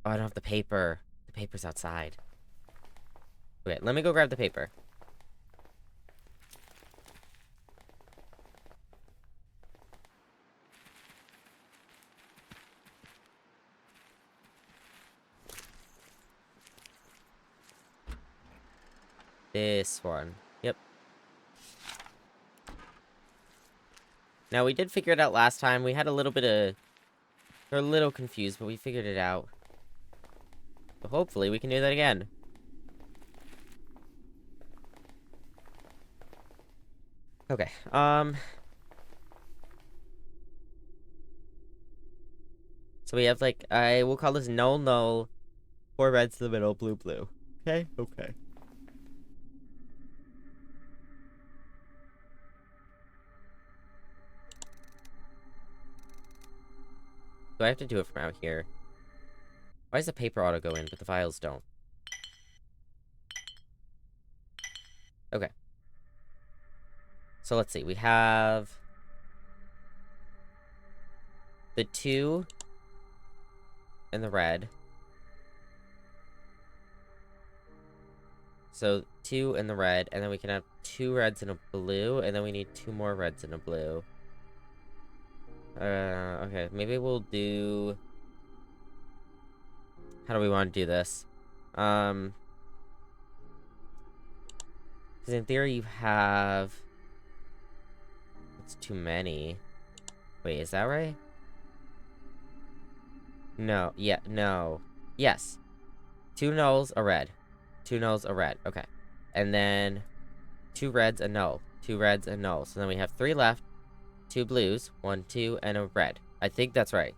Oh, I don't have the paper. The paper's outside. Okay, let me go grab the paper. This one. Yep. Now, we did figure it out last time. We had a little bit of... We're a little confused, but we figured it out. So hopefully we can do that again. Okay, so we have, like, I will call this null, null. 4 reds in the middle, blue, blue. Okay? Okay. Do I have to do it from out here? Why does the paper auto go in, but the files don't? Okay. So let's see. We have... the 2... and the red. So, 2 and the red, and then we can have 2 reds and a blue, and then we need 2 more reds and a blue. Okay, maybe we'll do... How do we want to do this? Because in theory you have... It's too many. Wait, is that right? No, yeah, no. Yes. 2 nulls, a red. 2 nulls, a red. Okay. And then 2 reds, a null. 2 reds, a null. So then we have 3 left. 2 blues. 1, 2, and a red. I think that's right.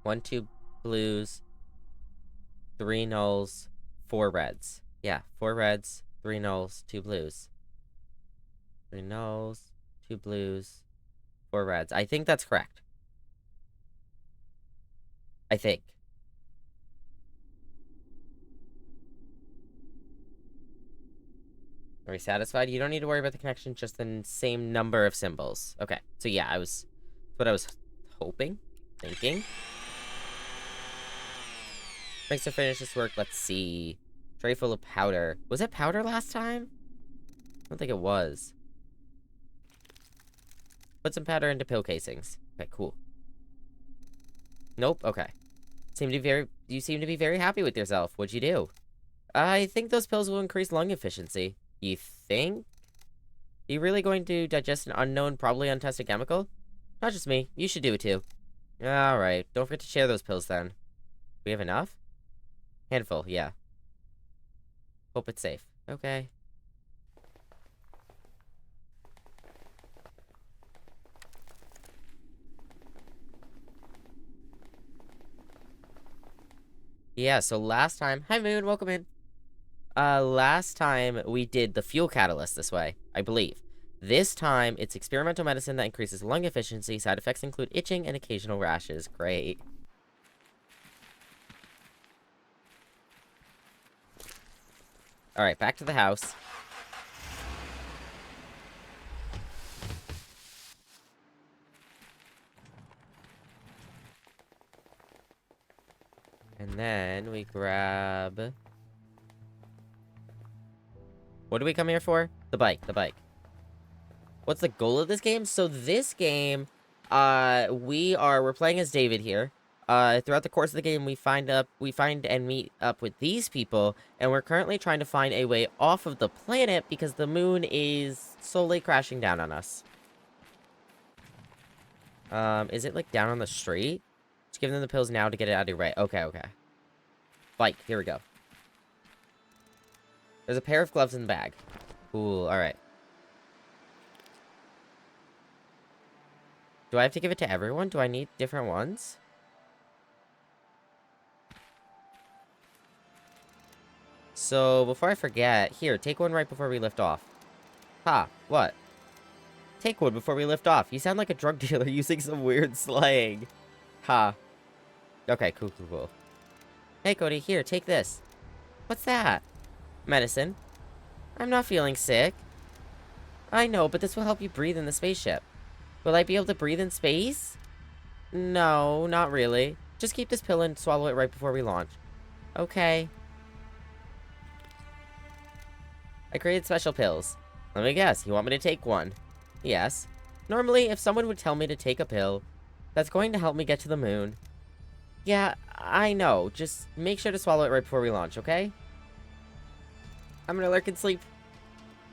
1, 2 blues. 3 nulls. 4 reds. Yeah, 4 reds, 3 nulls, 2 blues. 3 nulls, 2 blues, 4 reds. I think that's correct. I think. Are we satisfied? You don't need to worry about the connection, just the same number of symbols. Okay, so yeah, that's what I was hoping, thinking. Thanks to finish this work, let's see. Tray full of powder. Was it powder last time? I don't think it was. Put some powder into pill casings. Okay, cool. Nope, okay. You seem to be very happy with yourself. What'd you do? I think those pills will increase lung efficiency. You think? Are you really going to digest an unknown, probably untested chemical? Not just me. You should do it too. Alright. Don't forget to share those pills then. We have enough? Handful, yeah. Hope it's safe. Okay. Yeah, so last time... Hi, Moon. Welcome in. Last time we did the fuel catalyst this way, I believe. This time, it's experimental medicine that increases lung efficiency. Side effects include itching and occasional rashes. Great. Alright, back to the house. And then we grab... What do we come here for? The bike, the bike. What's the goal of this game? So this game, we're playing as David here. Throughout the course of the game, we find and meet up with these people, and we're currently trying to find a way off of the planet because the moon is slowly crashing down on us. Is it like down on the street? Just give them the pills now to get it out of your way. Okay, okay. Bike, here we go. There's a pair of gloves in the bag. Cool, alright. Do I have to give it to everyone? Do I need different ones? So, before I forget, here, take one right before we lift off. Ha, what? Take one before we lift off. You sound like a drug dealer using some weird slang. Ha. Okay, cool, cool, cool. Hey, Cody, here, take this. What's that? Medicine. I'm not feeling sick. I know, but this will help you breathe in the spaceship. Will I be able to breathe in space? No, not really. Just keep this pill and swallow it right before we launch. Okay. I created special pills. Let me guess, you want me to take one? Yes. Normally, if someone would tell me to take a pill, that's going to help me get to the moon. Yeah, I know. Just make sure to swallow it right before we launch, okay? I'm gonna lurk and sleep.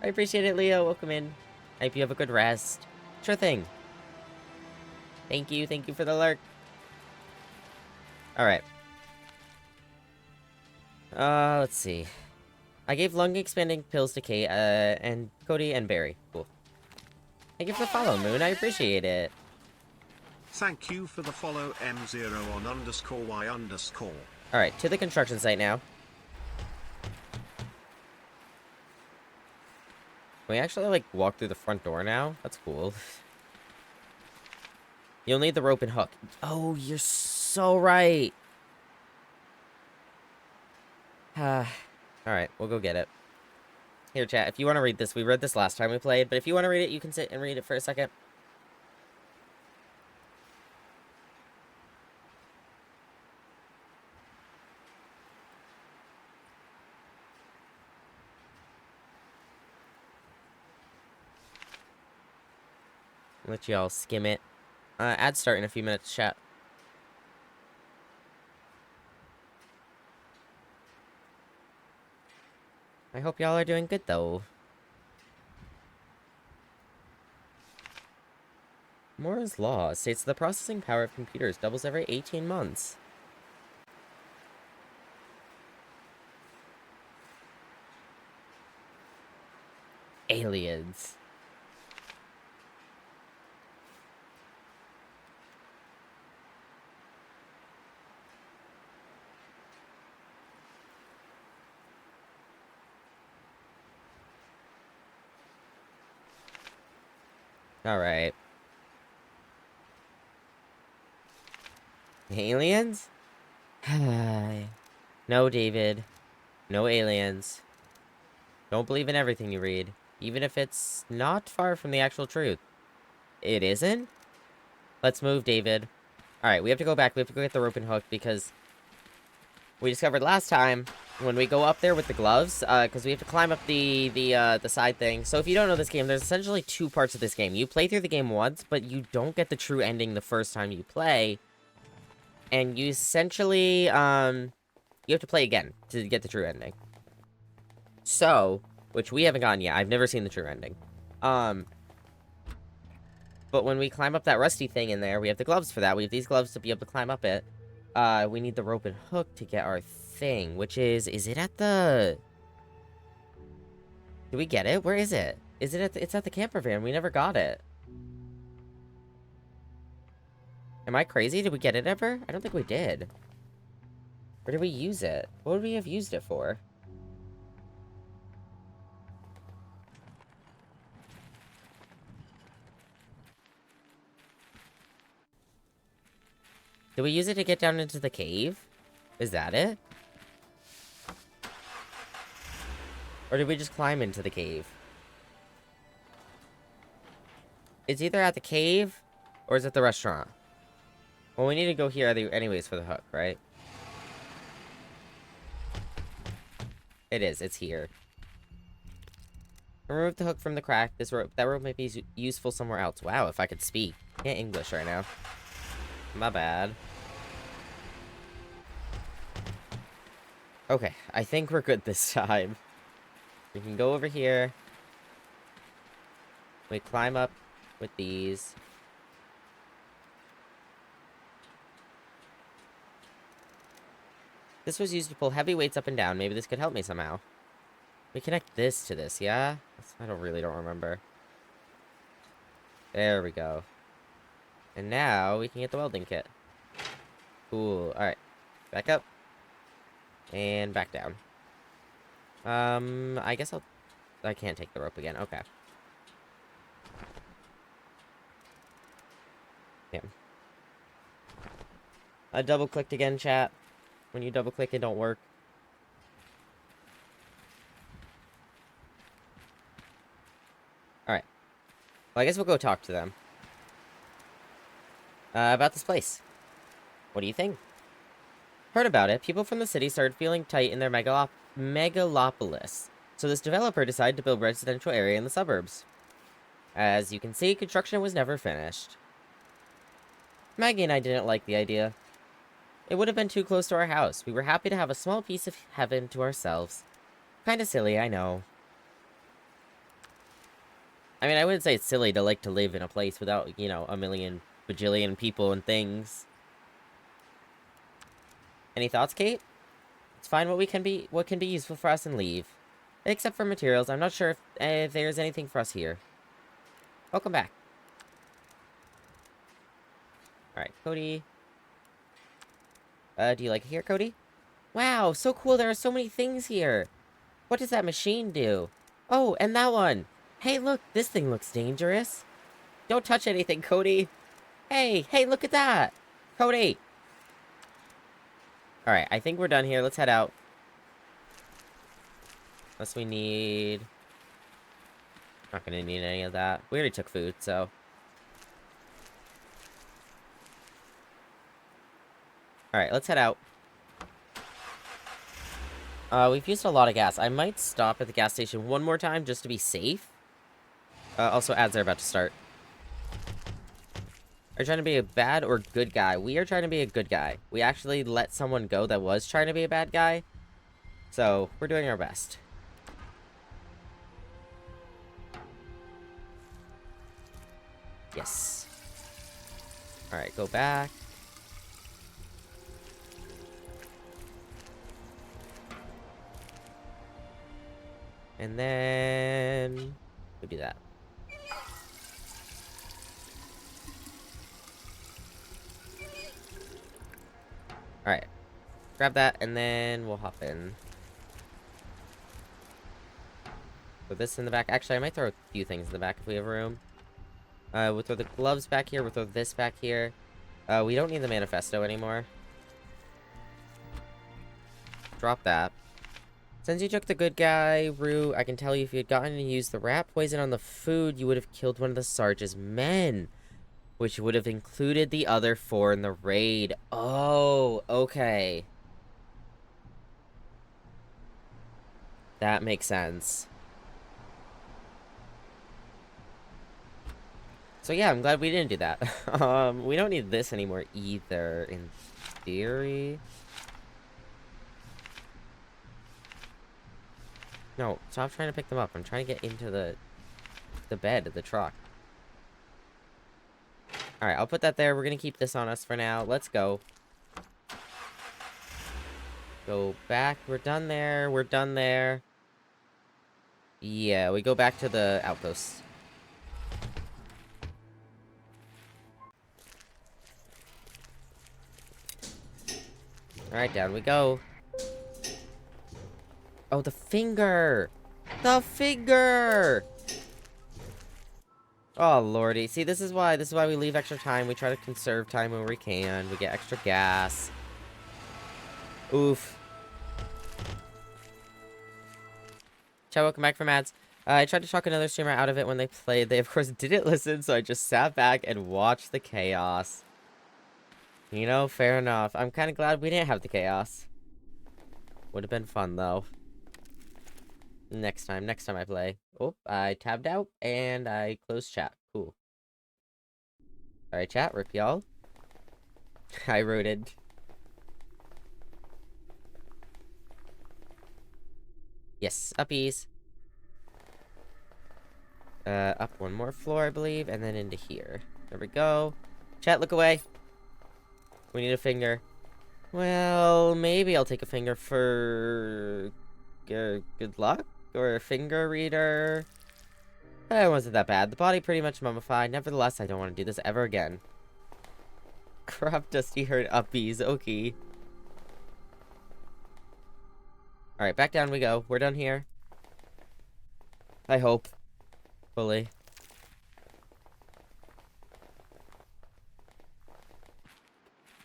I appreciate it, Leo. Welcome in. I hope you have a good rest. Sure thing. Thank you for the lurk. Alright. Let's see. I gave lung-expanding pills to Kate, and Cody and Barry. Cool. Thank you for the follow, Moon. I appreciate it. Thank you for the follow, M0 on _Y_. Alright, to the construction site now. Can we actually, like, walk through the front door now? That's cool. You'll need the rope and hook. Oh, you're so right. Alright, we'll go get it. Here, chat, if you want to read this, we read this last time we played, but if you want to read it, you can sit and read it for a second. I'll let you all skim it. Ad start in a few minutes, chat. I hope y'all are doing good, though. Moore's law states the processing power of computers doubles every 18 months. Aliens. Alright. Aliens? No, David. No aliens. Don't believe in everything you read, even if it's not far from the actual truth. It isn't? Let's move, David. Alright, we have to go back. We have to go get the rope and hook because we discovered last time when we go up there with the gloves, because we have to climb up the side thing. So if you don't know this game, there's essentially two parts of this game. You play through the game once, but you don't get the true ending the first time you play. And you essentially, you have to play again to get the true ending. So, which we haven't gotten yet. I've never seen the true ending. But when we climb up that rusty thing in there, we have the gloves for that. We have these gloves to be able to climb up it. We need the rope and hook to get our thing, which is it at the... Do we get it? Where is it? Is it at the... It's at the camper van. We never got it. Am I crazy? Did we get it ever? I don't think we did. Or did we use it? What would we have used it for? Did we use it to get down into the cave? Is that it? Or did we just climb into the cave? It's either at the cave, or is it the restaurant? Well, we need to go here anyways for the hook, right? It is. It's here. Remove the hook from the crack. That rope might be useful somewhere else. Wow, if I could speak. Can't English right now. My bad. Okay, I think we're good this time. We can go over here. We climb up with these. This was used to pull heavy weights up and down. Maybe this could help me somehow. We connect this to this, yeah? I really don't remember. There we go. And now we can get the welding kit. Cool. Alright. Back up. And back down. I guess I can't take the rope again. Okay. Yeah. I double-clicked again, chat. When you double-click, it don't work. Alright. Well, I guess we'll go talk to them. About this place. What do you think? Heard about it. People from the city started feeling tight in their megalopolis. So this developer decided to build a residential area in the suburbs. As you can see, construction was never finished. Maggie and I didn't like the idea. It would have been too close to our house. We were happy to have a small piece of heaven to ourselves. Kinda silly, I know. I mean, I wouldn't say it's silly to like to live in a place without, you know, a million bajillion people and things. Any thoughts, Kate? Let's find what can be useful for us and leave. Except for materials, I'm not sure if there's anything for us here. Welcome back. Alright, Cody. Do you like it here, Cody? Wow, so cool, there are so many things here. What does that machine do? Oh, and that one. Hey, look, this thing looks dangerous. Don't touch anything, Cody. Hey, look at that. Cody. Alright, I think we're done here. Let's head out. Unless we need... Not gonna need any of that. We already took food, so... Alright, let's head out. We've used a lot of gas. I might stop at the gas station one more time just to be safe. Also, ads are about to start. Are you trying to be a bad or good guy? We are trying to be a good guy. We actually let someone go that was trying to be a bad guy. So, we're doing our best. Yes. Alright, go back. And then... we do that. Alright. Grab that, and then we'll hop in. Put this in the back. Actually, I might throw a few things in the back if we have room. We'll throw the gloves back here. We'll throw this back here. We don't need the manifesto anymore. Drop that. Since you took the good guy route, I can tell you if you had gotten to use the rat poison on the food, you would have killed one of the Sarge's men. Which would have included the other 4 in the raid. Oh, okay. That makes sense. So yeah, I'm glad we didn't do that. We don't need this anymore either, in theory. No, stop trying to pick them up. I'm trying to get into the bed of the truck. Alright, I'll put that there. We're gonna keep this on us for now. Let's go. Go back. We're done there. We're done there. Yeah, we go back to the outpost. Alright, down we go. Oh, the finger! The finger! Oh, lordy. See, this is why we leave extra time. We try to conserve time when we can. We get extra gas. Oof. Ciao, welcome back from ads. I tried to talk another streamer out of it when they played. They, of course, didn't listen, so I just sat back and watched the chaos. You know, fair enough. I'm kind of glad we didn't have the chaos. Would have been fun, though. Next time I play. Oh, I tabbed out, and I closed chat. Cool. Alright, chat, rip y'all. I wrote it. Yes, uppies. Up one more floor, I believe, and then into here. There we go. Chat, look away. We need a finger. Well, maybe I'll take a finger for... good luck? Or a finger reader? It wasn't that bad. The body pretty much mummified. Nevertheless, I don't want to do this ever again. Crop Dusty heard uppies. Okay. Alright, back down we go. We're done here. I hope. Fully.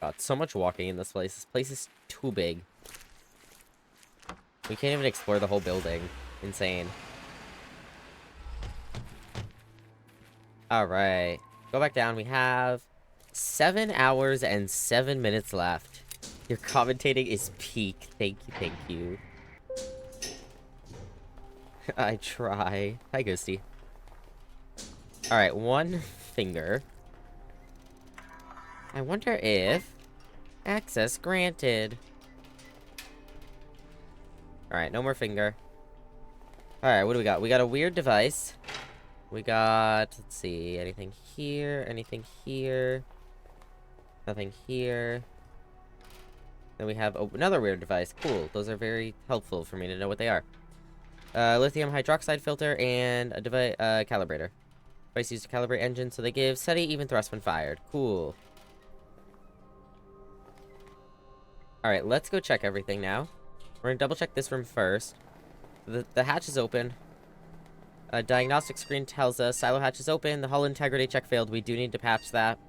God, so much walking in this place. This place is too big. We can't even explore the whole building. Insane. Alright. Go back down. We have 7 hours and 7 minutes left. Your commentating is peak. Thank you, thank you. I try. Hi, Ghosty. Alright, one finger. I wonder if... access granted. Alright, no more finger. Alright, what do we got? We got a weird device. We got... let's see. Anything here? Anything here? Nothing here. Then we have another weird device. Cool. Those are very helpful for me to know what they are. Lithium hydroxide filter and a device, calibrator. Device used to calibrate engines, so they give steady, even thrust when fired. Cool. Alright, let's go check everything now. We're gonna double check this room first. The hatch is open. A diagnostic screen tells us silo hatch is open. The hull integrity check failed. We do need to patch that.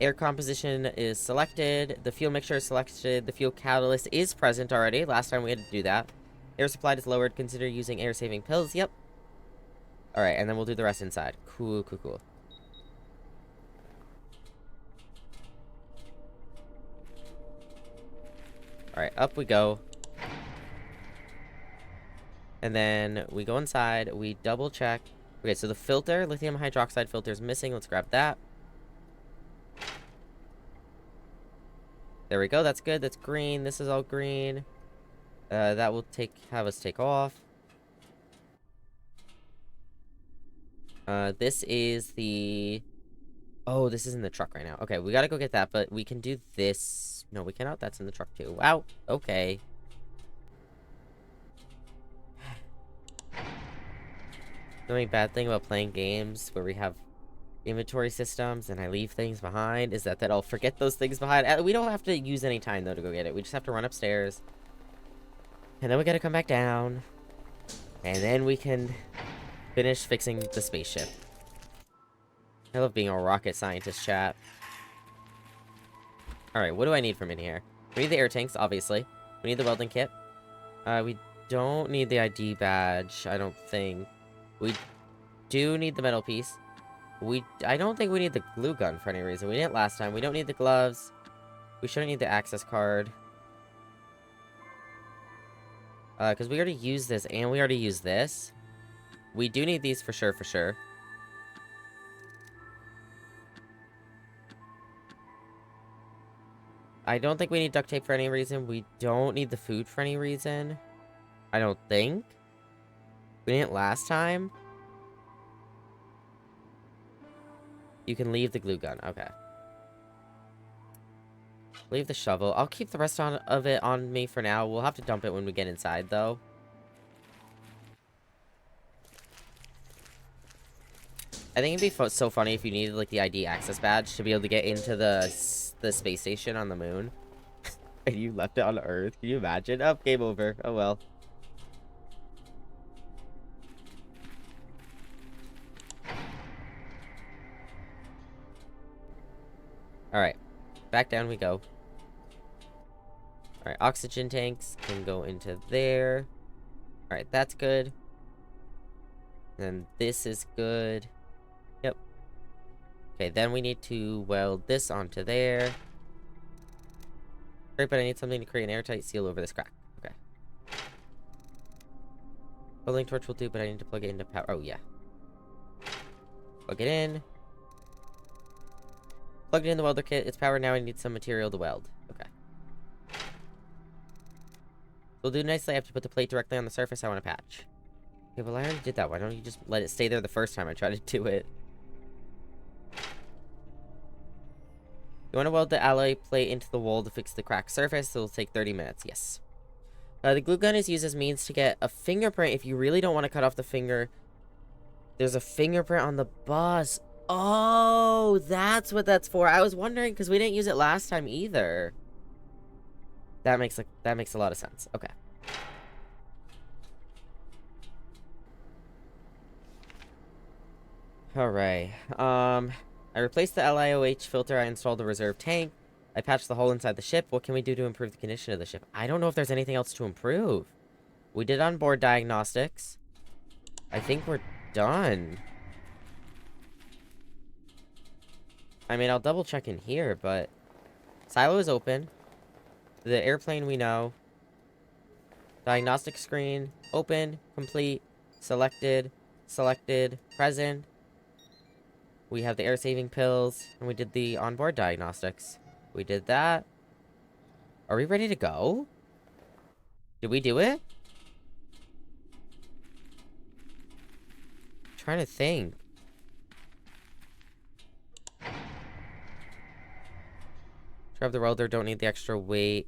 Air composition is selected. The fuel mixture is selected. The fuel catalyst is present already. Last time we had to do that. Air supply is lowered. Consider using air-saving pills. Yep. Alright, and then we'll do the rest inside. Cool, cool, cool. Alright, up we go. And then we go inside. We double check. Okay, so the filter, lithium hydroxide filter is missing. Let's grab that. There we go. That's good. That's green. This is all green. That will have us take off. This is the... oh, this is in the truck right now. Okay, we gotta go get that, but we can do this. No, we cannot. That's in the truck too. Wow. Okay. The only bad thing about playing games where we have inventory systems and I leave things behind is that I'll forget those things behind. We don't have to use any time, though, to go get it. We just have to run upstairs. And then we gotta come back down. And then we can finish fixing the spaceship. I love being a rocket scientist, chat. Alright, what do I need from in here? We need the air tanks, obviously. We need the welding kit. We don't need the ID badge, I don't think. We do need the metal piece. I don't think we need the glue gun for any reason. We didn't last time. We don't need the gloves. We shouldn't need the access card. Because we already used this, and we already used this. We do need these for sure, for sure. I don't think we need duct tape for any reason. We don't need the food for any reason. I don't think. We didn't last time. You can leave the glue gun. Okay. Leave the shovel. I'll keep the rest of it on me for now. We'll have to dump it when we get inside, though. I think it'd be so funny if you needed, like, the ID access badge to be able to get into the space station on the moon. And you left it on Earth. Can you imagine? Oh, game over. Oh, well. Alright. Back down we go. Alright, oxygen tanks can go into there. Alright, that's good. And this is good. Yep. Okay, then we need to weld this onto there. Great, but I need something to create an airtight seal over this crack. Okay. Welding torch will do, but I need to plug it into power. Oh, yeah. Plug it in. Plug it in the welder kit. It's powered now. I need some material to weld. Okay. It'll do nicely. I have to put the plate directly on the surface I want to patch. Okay, well, I already did that. Why don't you just let it stay there the first time I tried to do it? You want to weld the alloy plate into the wall to fix the cracked surface. It'll take 30 minutes. Yes. The glue gun is used as means to get a fingerprint if you really don't want to cut off the finger. There's a fingerprint on the bus. Oh, that's what that's for. I was wondering because we didn't use it last time either. That makes a lot of sense. Okay. All right. I replaced the LiOH filter. I installed the reserve tank. I patched the hole inside the ship. What can we do to improve the condition of the ship? I don't know if there's anything else to improve. We did onboard diagnostics. I think we're done. I mean, I'll double check in here, but silo is open. The airplane we know. Diagnostic screen, open, complete, selected, present. We have the air-saving pills, and we did the onboard diagnostics. We did that. Are we ready to go? Did we do it? I'm trying to think. Grab the welder, don't need the extra weight.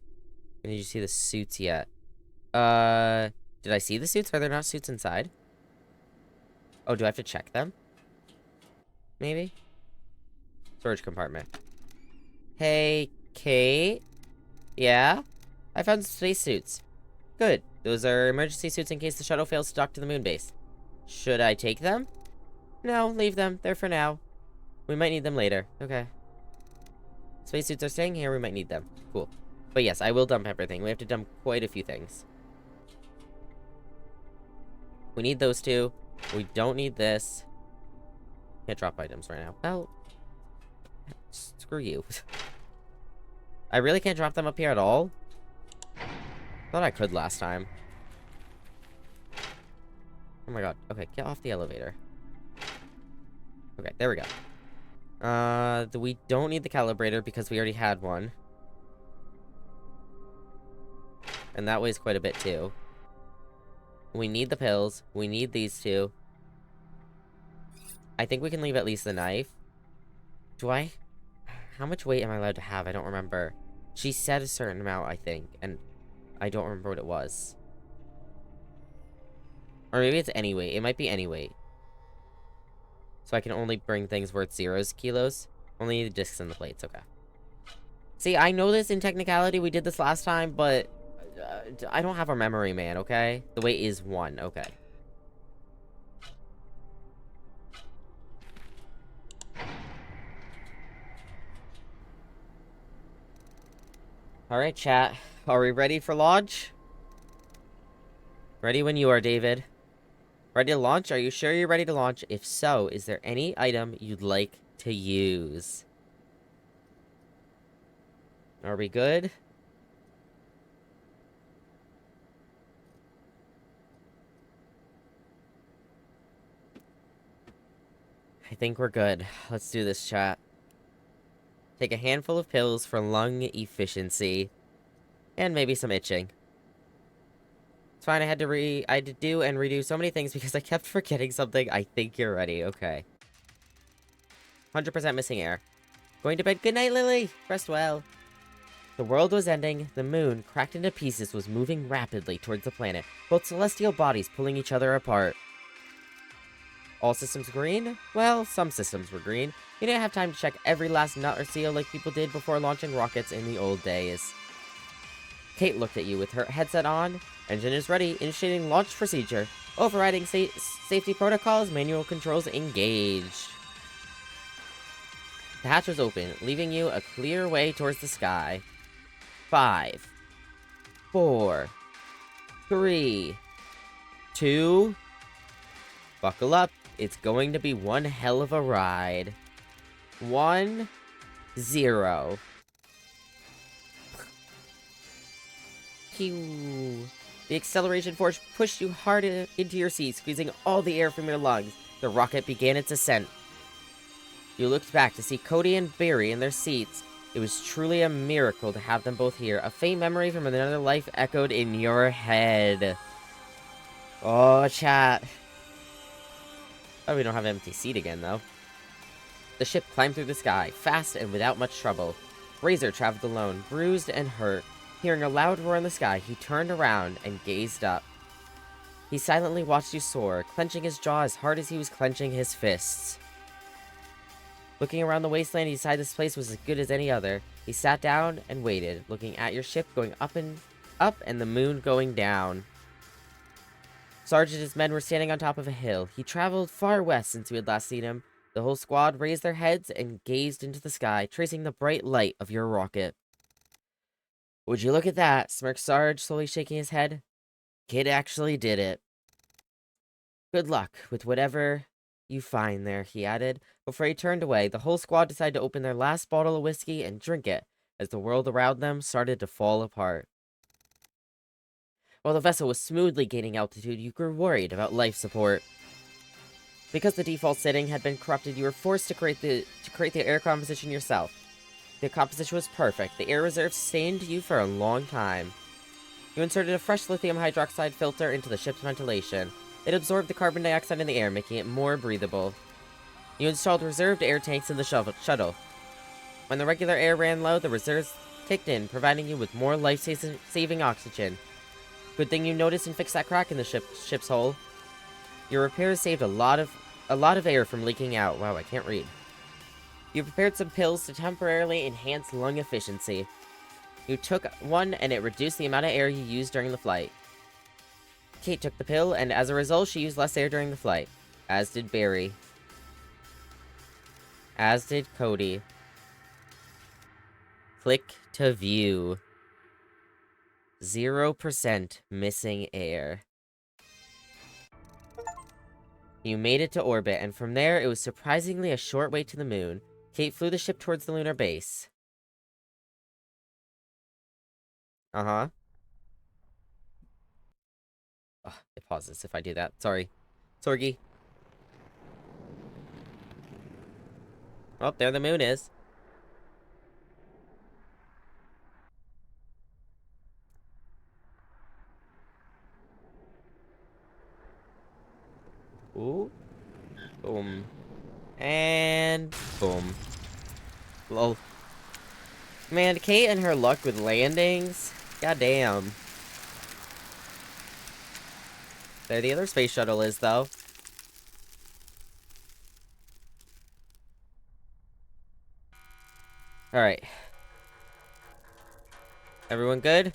Did you see the suits yet? Did I see the suits? Are there not suits inside? Oh, do I have to check them? Maybe? Storage compartment. Hey, Kate? Yeah? I found some spacesuits. Good. Those are emergency suits in case the shuttle fails to dock to the moon base. Should I take them? No, leave them. They're for now. We might need them later. Okay. Spacesuits are staying here. We might need them. Cool. But yes, I will dump everything. We have to dump quite a few things. We need those two. We don't need this. Can't drop items right now. Well, screw you. I really can't drop them up here at all? Thought I could last time. Oh my god. Okay, get off the elevator. Okay, there we go. We don't need the calibrator because we already had one. And that weighs quite a bit too. We need the pills. We need these two. I think we can leave at least the knife. Do I? How much weight am I allowed to have? I don't remember. She said a certain amount, I think. And I don't remember what it was. Or maybe it's any weight. It might be any weight. So I can only bring things worth 0 kilos. Only the discs and the plates. Okay. See, I know this in technicality. We did this last time, but I don't have a memory, man, okay? The weight is 1. Okay. Alright, chat. Are we ready for launch? Ready when you are, David. Ready to launch? Are you sure you're ready to launch? If so, is there any item you'd like to use? Are we good? I think we're good. Let's do this, chat. Take a handful of pills for lung efficiency. And maybe some itching. It's fine, I had to do and redo so many things because I kept forgetting something. I think you're ready, okay. 100% missing air. Going to bed. Good night, Lily! Rest well. The world was ending. The moon, cracked into pieces, was moving rapidly towards the planet, both celestial bodies pulling each other apart. All systems green? Well, some systems were green. You didn't have time to check every last nut or seal like people did before launching rockets in the old days. Kate looked at you with her headset on. Engine is ready. Initiating launch procedure. Overriding safety protocols. Manual controls engaged. The hatch was open, leaving you a clear way towards the sky. 5, 4, 3, 2. Buckle up. It's going to be one hell of a ride. 1, 0. Pew. The acceleration force pushed you hard into your seat, squeezing all the air from your lungs. The rocket began its ascent. You looked back to see Cody and Barry in their seats. It was truly a miracle to have them both here. A faint memory from another life echoed in your head. Oh, chat. Oh, we don't have an empty seat again, though. The ship climbed through the sky, fast and without much trouble. Razor traveled alone, bruised and hurt. Hearing a loud roar in the sky, he turned around and gazed up. He silently watched you soar, clenching his jaw as hard as he was clenching his fists. Looking around the wasteland, he decided this place was as good as any other. He sat down and waited, looking at your ship going up and the moon going down. Sarge and his men were standing on top of a hill. He traveled far west since we had last seen him. The whole squad raised their heads and gazed into the sky, tracing the bright light of your rocket. Would you look at that? Smirked Sarge, slowly shaking his head. Kid actually did it. Good luck with whatever you find there, he added. Before he turned away, the whole squad decided to open their last bottle of whiskey and drink it, as the world around them started to fall apart. While the vessel was smoothly gaining altitude, you grew worried about life support. Because the default setting had been corrupted, you were forced to create the air composition yourself. The composition was perfect. The air reserve sustained you for a long time. You inserted a fresh lithium hydroxide filter into the ship's ventilation. It absorbed the carbon dioxide in the air, making it more breathable. You installed reserved air tanks in the shuttle. When the regular air ran low, the reserves kicked in, providing you with more life-saving oxygen. Good thing you noticed and fixed that crack in the ship's hull. Your repairs saved a lot of air from leaking out. Wow, I can't read. You prepared some pills to temporarily enhance lung efficiency. You took one and it reduced the amount of air you used during the flight. Kate took the pill, and as a result, she used less air during the flight. As did Barry. As did Cody. Click to view. 0% missing air. You made it to orbit, and from there, it was surprisingly a short way to the moon. Kate flew the ship towards the lunar base. Uh-huh. Oh, it pauses if I do that. Sorry. Sorgy. Oh, there the moon is. Ooh. Boom. And boom. Lol. Man, Kate and her luck with landings. Goddamn. There the other space shuttle is, though. Alright. Everyone good?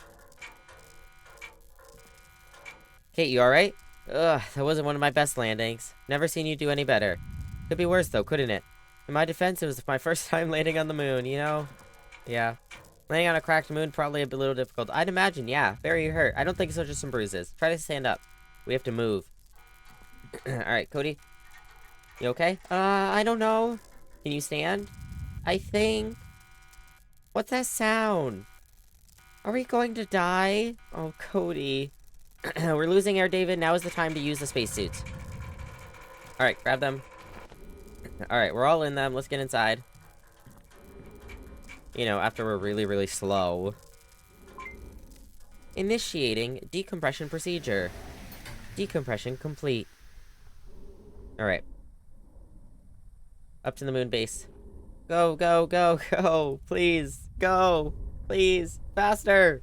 Kate, you alright? Ugh, that wasn't one of my best landings. Never seen you do any better. Could be worse, though, couldn't it? In my defense, it was my first time landing on the moon, you know? Yeah. Laying on a cracked moon, probably a little difficult. I'd imagine, yeah. Very hurt. I don't think so, just some bruises. Try to stand up. We have to move. Alright, Cody. You okay? I don't know. Can you stand? I think... What's that sound? Are we going to die? Oh, Cody. We're losing air, David. Now is the time to use the spacesuits. Alright, grab them. Alright, we're all in them. Let's get inside. You know, after we're really, really slow. Initiating decompression procedure. Decompression complete. Alright. Up to the moon base. Go, go, go, go. Please. Go. Please. Faster.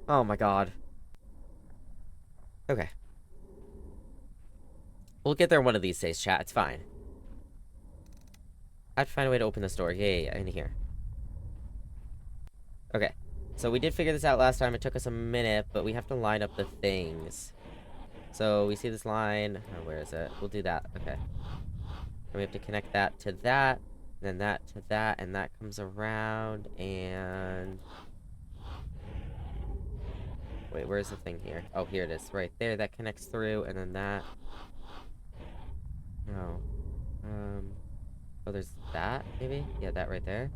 Oh my god. Okay. We'll get there one of these days, chat. It's fine. I have to find a way to open this door. Yeah, in here. Okay. So we did figure this out last time. It took us a minute, but we have to line up the things. So we see this line. Oh, where is it? We'll do that. Okay. And we have to connect that to that. Then that to that. And that comes around. And... Wait, where's the thing here? Oh, here it is. Right there. That connects through. And then that. No. Oh, there's that, maybe? Yeah, that right there.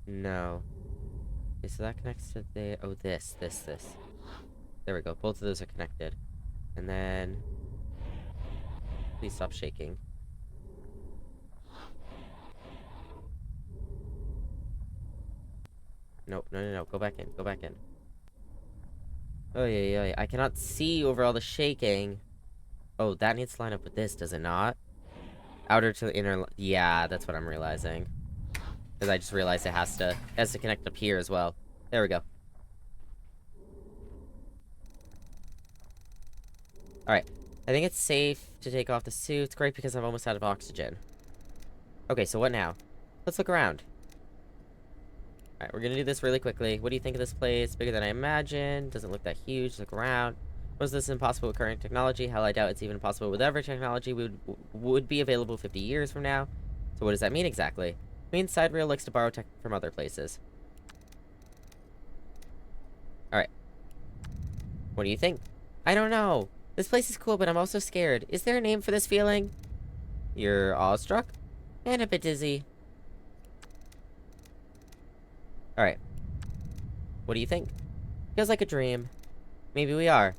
No. Okay, so that connects to there. Oh, this. There we go. Both of those are connected. And then... Please stop shaking. Nope, no. Go back in. Go back in. Oh, yeah. I cannot see over all the shaking. Oh, that needs to line up with this, does it not? Outer to inner... Yeah, that's what I'm realizing. Because I just realized it has to connect up here as well. There we go. Alright. I think it's safe to take off the suits. Great, because I'm almost out of oxygen. Okay, so what now? Let's look around. Alright, we're gonna do this really quickly. What do you think of this place? Bigger than I imagined. Doesn't look that huge. Look around. Was this impossible with current technology? Hell, I doubt it's even possible with whatever technology would be available 50 years from now. So what does that mean exactly? It means Sidereal likes to borrow tech from other places. Alright. What do you think? I don't know. This place is cool, but I'm also scared. Is there a name for this feeling? You're awestruck? And a bit dizzy. Alright. What do you think? Feels like a dream. Maybe we are.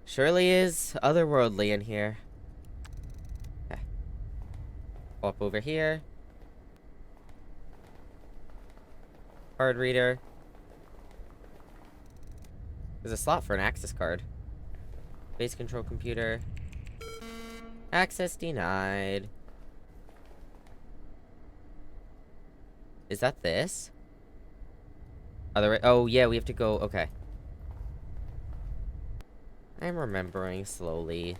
Surely is otherworldly in here. Okay. Up over here. Card reader. There's a slot for an access card. Base control computer. Access denied. Is that this? Oh, yeah, we have to go... Okay. I'm remembering slowly.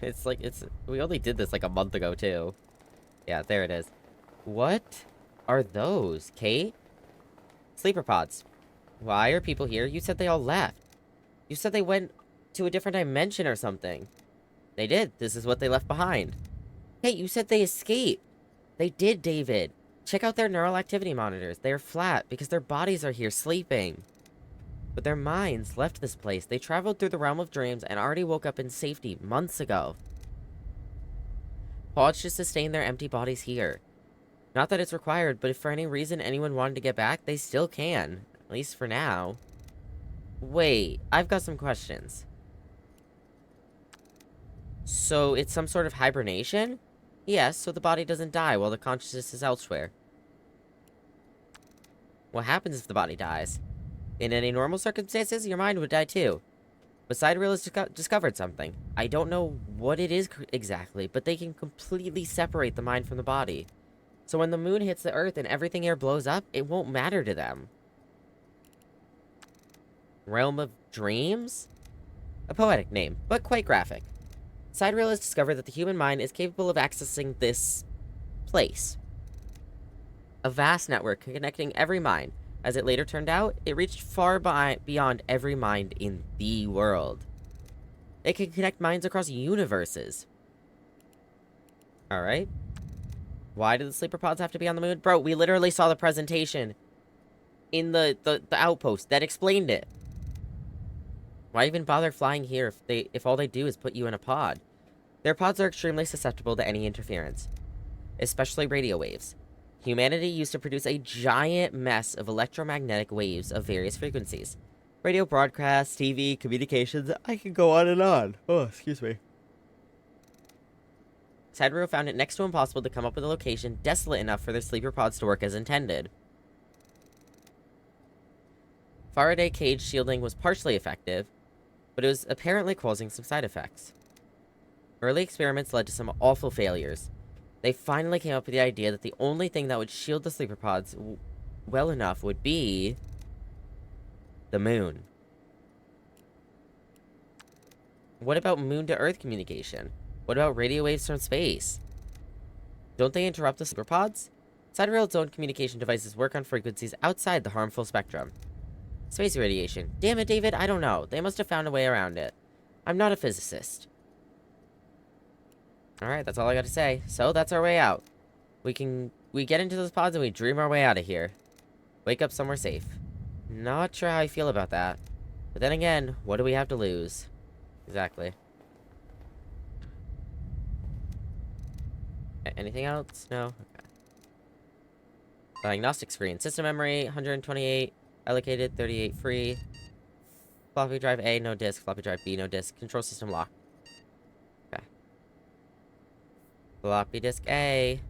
It's like, we only did this like a month ago, too. Yeah, there it is. What are those, Kate? Sleeper pods. Why are people here? You said they all left. You said they went to a different dimension or something. They did. This is what they left behind. Hey, you said they escaped. They did, David. Check out their neural activity monitors. They are flat because their bodies are here sleeping. But their minds left this place. They traveled through the realm of dreams and already woke up in safety months ago. Pods should sustain their empty bodies here. Not that it's required, but if for any reason anyone wanted to get back, they still can. At least for now. Wait, I've got some questions. So it's some sort of hibernation? Yes, so the body doesn't die while the consciousness is elsewhere. What happens if the body dies? In any normal circumstances, your mind would die too. But Sidereal has discovered something. I don't know what it is exactly, but they can completely separate the mind from the body. So when the moon hits the earth and everything here blows up, it won't matter to them. Realm of Dreams? A poetic name, but quite graphic. Sidereal has discovered that the human mind is capable of accessing this place. A vast network connecting every mind. As it later turned out, it reached far beyond every mind in the world. It can connect minds across universes. Alright. Why do the sleeper pods have to be on the moon? Bro, we literally saw the presentation in the outpost that explained it. Why even bother flying here if all they do is put you in a pod? Their pods are extremely susceptible to any interference, especially radio waves. Humanity used to produce a giant mess of electromagnetic waves of various frequencies. Radio broadcasts, TV, communications, I can go on and on. Oh, excuse me. Sidereal found it next to impossible to come up with a location desolate enough for their sleeper pods to work as intended. Faraday cage shielding was partially effective, but it was apparently causing some side effects. Early experiments led to some awful failures. They finally came up with the idea that the only thing that would shield the sleeper pods well enough would be the moon. What about moon-to-Earth communication? What about radio waves from space? Don't they interrupt the sleeper pods? Sidereal's own communication devices work on frequencies outside the harmful spectrum. Space radiation. Damn it, David, I don't know. They must have found a way around it. I'm not a physicist. Alright, that's all I gotta say. So, that's our way out. We get into those pods and we dream our way out of here. Wake up somewhere safe. Not sure how I feel about that. But then again, what do we have to lose? Exactly. Anything else? No? Okay. Diagnostic screen. System memory, 128. Allocated, 38 free. Floppy drive A, no disk. Floppy drive B, no disk. Control system locked. Okay. Floppy disk A.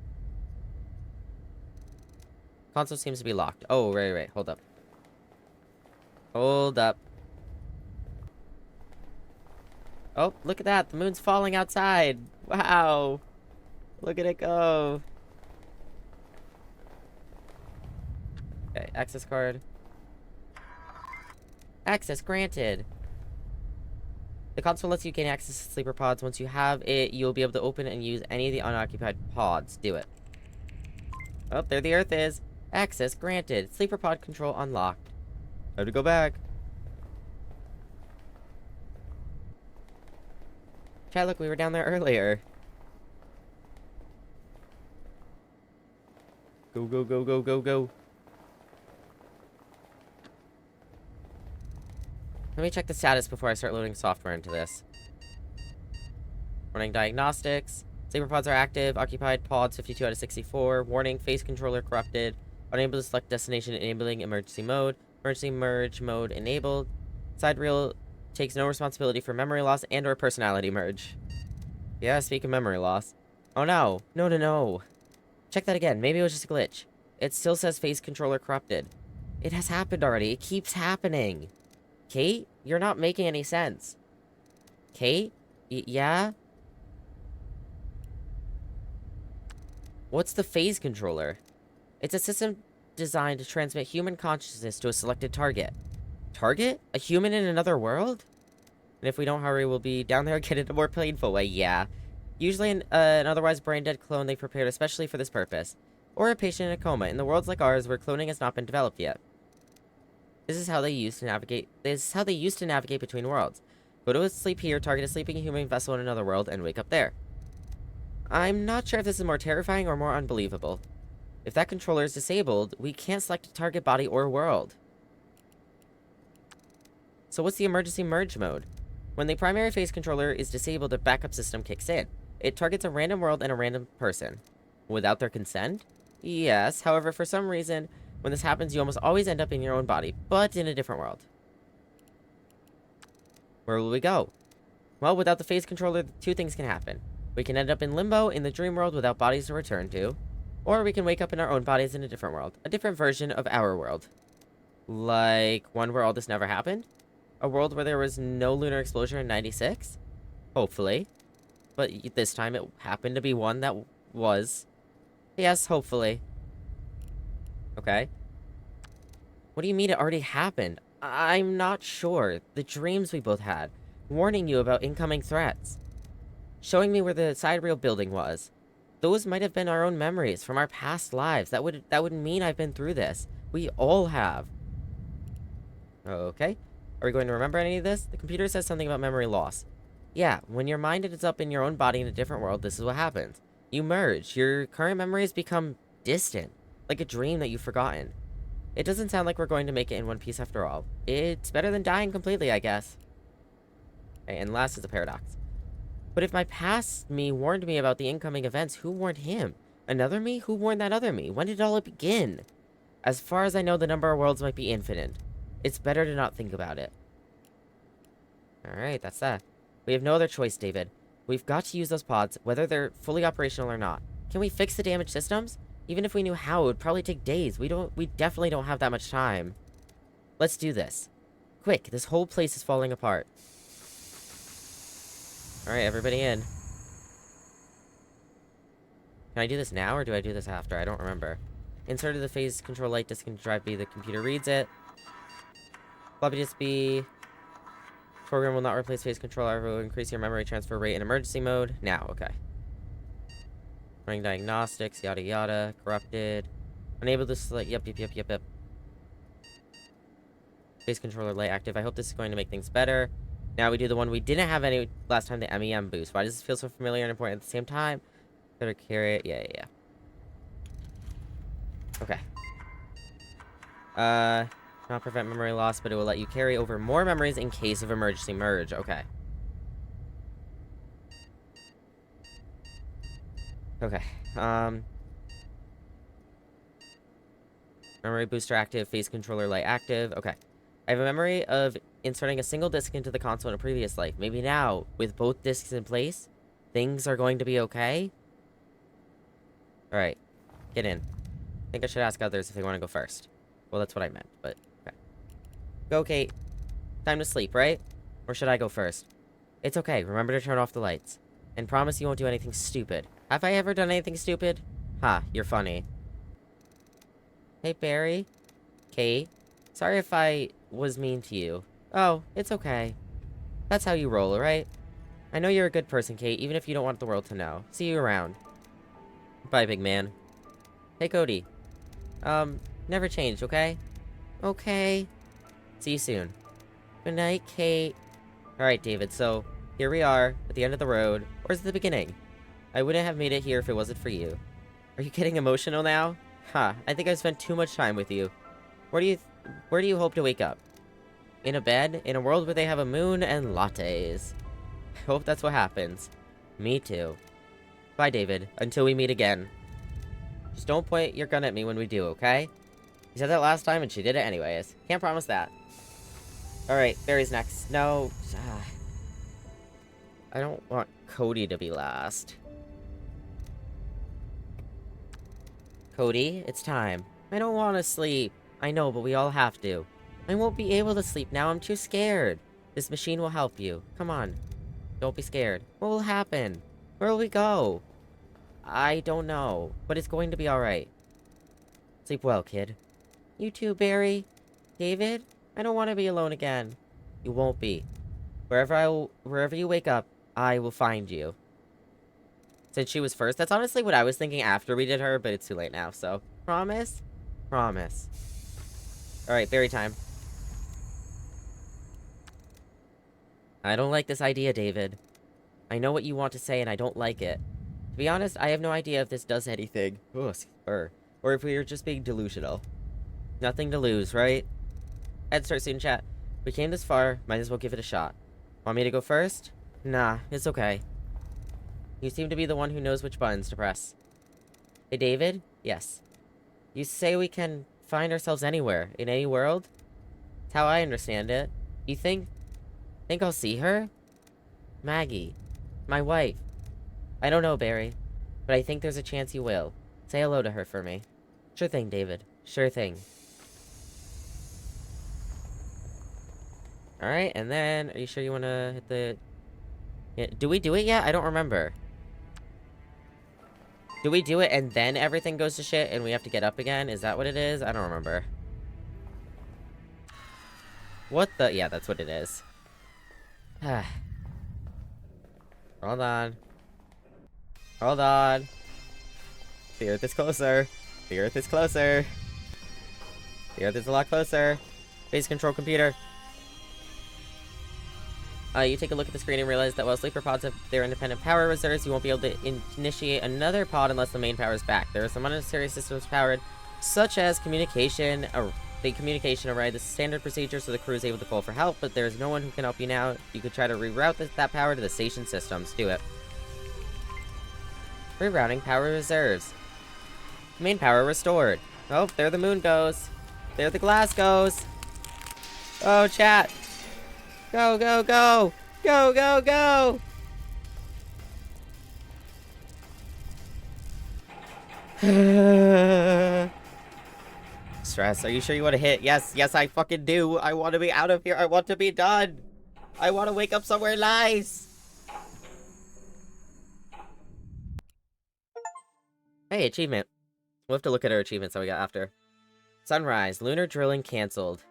Console seems to be locked. Oh, right. Hold up. Hold up. Oh, look at that. The moon's falling outside. Wow. Look at it go. Okay, access card. Access granted. The console lets you gain access to sleeper pods. Once you have it, you'll be able to open and use any of the unoccupied pods. Do it. Oh, there the Earth is. Access granted. Sleeper pod control unlocked. Time to go back. Chat, look, we were down there earlier. Go, go, go, go, go, go. Let me check the status before I start loading software into this. Running diagnostics. Sleeper pods are active. Occupied pods 52 out of 64. Warning, face controller corrupted. Unable to select destination, enabling emergency mode. Emergency merge mode enabled. Sidereal takes no responsibility for memory loss and or personality merge. Yeah, speak of memory loss. Oh no. No. Check that again. Maybe it was just a glitch. It still says face controller corrupted. It has happened already. It keeps happening. Kate? You're not making any sense. Kate? Yeah? What's the phase controller? It's a system designed to transmit human consciousness to a selected target. Target? A human in another world? And if we don't hurry, we'll be down there again in a more painful way. Yeah. Usually an otherwise brain-dead clone they prepared especially for this purpose. Or a patient in a coma. In the worlds like ours, where cloning has not been developed yet. This is how they used to navigate between worlds. Go to sleep here, target a sleeping human vessel in another world, and wake up there. I'm not sure if this is more terrifying or more unbelievable. If that controller is disabled, we can't select a target body or world. So what's the emergency merge mode? When the primary phase controller is disabled, the backup system kicks in. It targets a random world and a random person. Without their consent? Yes, however, for some reason, when this happens, you almost always end up in your own body, but in a different world. Where will we go? Well, without the phase controller, two things can happen. We can end up in limbo in the dream world without bodies to return to, or we can wake up in our own bodies in a different world, a different version of our world. Like one where all this never happened? A world where there was no lunar explosion in 96? Hopefully. But this time it happened to be one that was. Yes, hopefully. Okay. What do you mean it already happened? I'm not sure. The dreams we both had. Warning you about incoming threats. Showing me where the Sidereal building was. Those might have been our own memories from our past lives. That would mean I've been through this. We all have. Okay. Are we going to remember any of this? The computer says something about memory loss. Yeah, when your mind ends up in your own body in a different world, this is what happens. You merge. Your current memories become distant, like a dream that you've forgotten. It doesn't sound like we're going to make it in one piece after all. It's better than dying completely, I guess. Okay, and last is a paradox. But if my past me warned me about the incoming events, who warned him? Another me? Who warned that other me? When did all it begin? As far as I know, the number of worlds might be infinite. It's better to not think about it. Alright, that's that. We have no other choice, David. We've got to use those pods, whether they're fully operational or not. Can we fix the damaged systems? Even if we knew how, it would probably take days. We definitely don't have that much time. Let's do this. Quick, this whole place is falling apart. Alright, everybody in. Can I do this now, or do I do this after? I don't remember. Inserted the phase control light disk into drive B. The computer reads it. Floppy disk B. Program will not replace phase control. However, will increase your memory transfer rate in emergency mode. Now, okay. Running diagnostics, yada yada. Corrupted. Unable to select. Yep. Phase controller light active. I hope this is going to make things better. Now we do the one we didn't have any last time, the MEM boost. Why does this feel so familiar and important at the same time? Better carry it. Yeah. Okay. Not prevent memory loss, but it will let you carry over more memories in case of emergency merge. Okay. Okay. Memory booster active, phase controller light active. Okay. I have a memory of inserting a single disc into the console in a previous life. Maybe now, with both discs in place, things are going to be okay? Alright. Get in. I think I should ask others if they want to go first. Well, that's what I meant, but okay. Go, Kate. Time to sleep, right? Or should I go first? It's okay. Remember to turn off the lights. And promise you won't do anything stupid. Have I ever done anything stupid? Ha, you're funny. Hey, Barry. Kate. Sorry if I was mean to you. Oh, it's okay. That's how you roll, right? I know you're a good person, Kate, even if you don't want the world to know. See you around. Bye, big man. Hey, Cody. Never change, okay? Okay. See you soon. Good night, Kate. Alright, David, so here we are, at the end of the road. Or is it the beginning? I wouldn't have made it here if it wasn't for you. Are you getting emotional now? Ha, I think I've spent too much time with you. Where do you hope to wake up? In a bed? In a world where they have a moon and lattes. I hope that's what happens. Me too. Bye, David. Until we meet again. Just don't point your gun at me when we do, okay? You said that last time and she did it anyways. Can't promise that. Alright, Barry's next. No. I don't want Cody to be last. Cody, it's time. I don't want to sleep. I know, but we all have to. I won't be able to sleep now. I'm too scared. This machine will help you. Come on. Don't be scared. What will happen? Where will we go? I don't know, but it's going to be alright. Sleep well, kid. You too, Barry. David? I don't want to be alone again. You won't be. Wherever you wake up, I will find you. Since she was first, that's honestly what I was thinking after we did her, but it's too late now, so. Promise? Promise. Alright, Barry time. I don't like this idea, David. I know what you want to say, and I don't like it. To be honest, I have no idea if this does anything. Ugh, or if we are just being delusional. Nothing to lose, right? Ed starts in chat. We came this far, might as well give it a shot. Want me to go first? Nah, it's okay. You seem to be the one who knows which buttons to press. Hey, David? Yes. You say we can find ourselves anywhere, in any world? That's how I understand it. You think I'll see her? Maggie. My wife. I don't know, Barry. But I think there's a chance you will. Say hello to her for me. Sure thing, David. Sure thing. Alright, and then, are you sure you want to hit the... Yeah, do we do it yet? I don't remember. Do we do it and then everything goes to shit and we have to get up again? Is that what it is? I don't remember. What the... Yeah, that's what it is. Hold on. Hold on. The Earth is closer. The Earth is closer. The Earth is a lot closer. Base control computer. You take a look at the screen and realize that while sleeper pods have their independent power reserves, you won't be able to initiate another pod unless the main power is back. There are some unnecessary systems powered, such as communication, the communication array. This is standard procedure, so the crew is able to call for help, but there is no one who can help you now. You could try to reroute that power to the station systems. Do it. Rerouting power reserves. Main power restored. Oh, there the moon goes. There the glass goes. Oh, chat. Go, go, go! Go, go, go! Stress, are you sure you want to hit? Yes, yes, I fucking do. I want to be out of here. I want to be done. I want to wake up somewhere nice. Hey, achievement. We'll have to look at our achievements that we got after. Sunrise. Lunar drilling canceled.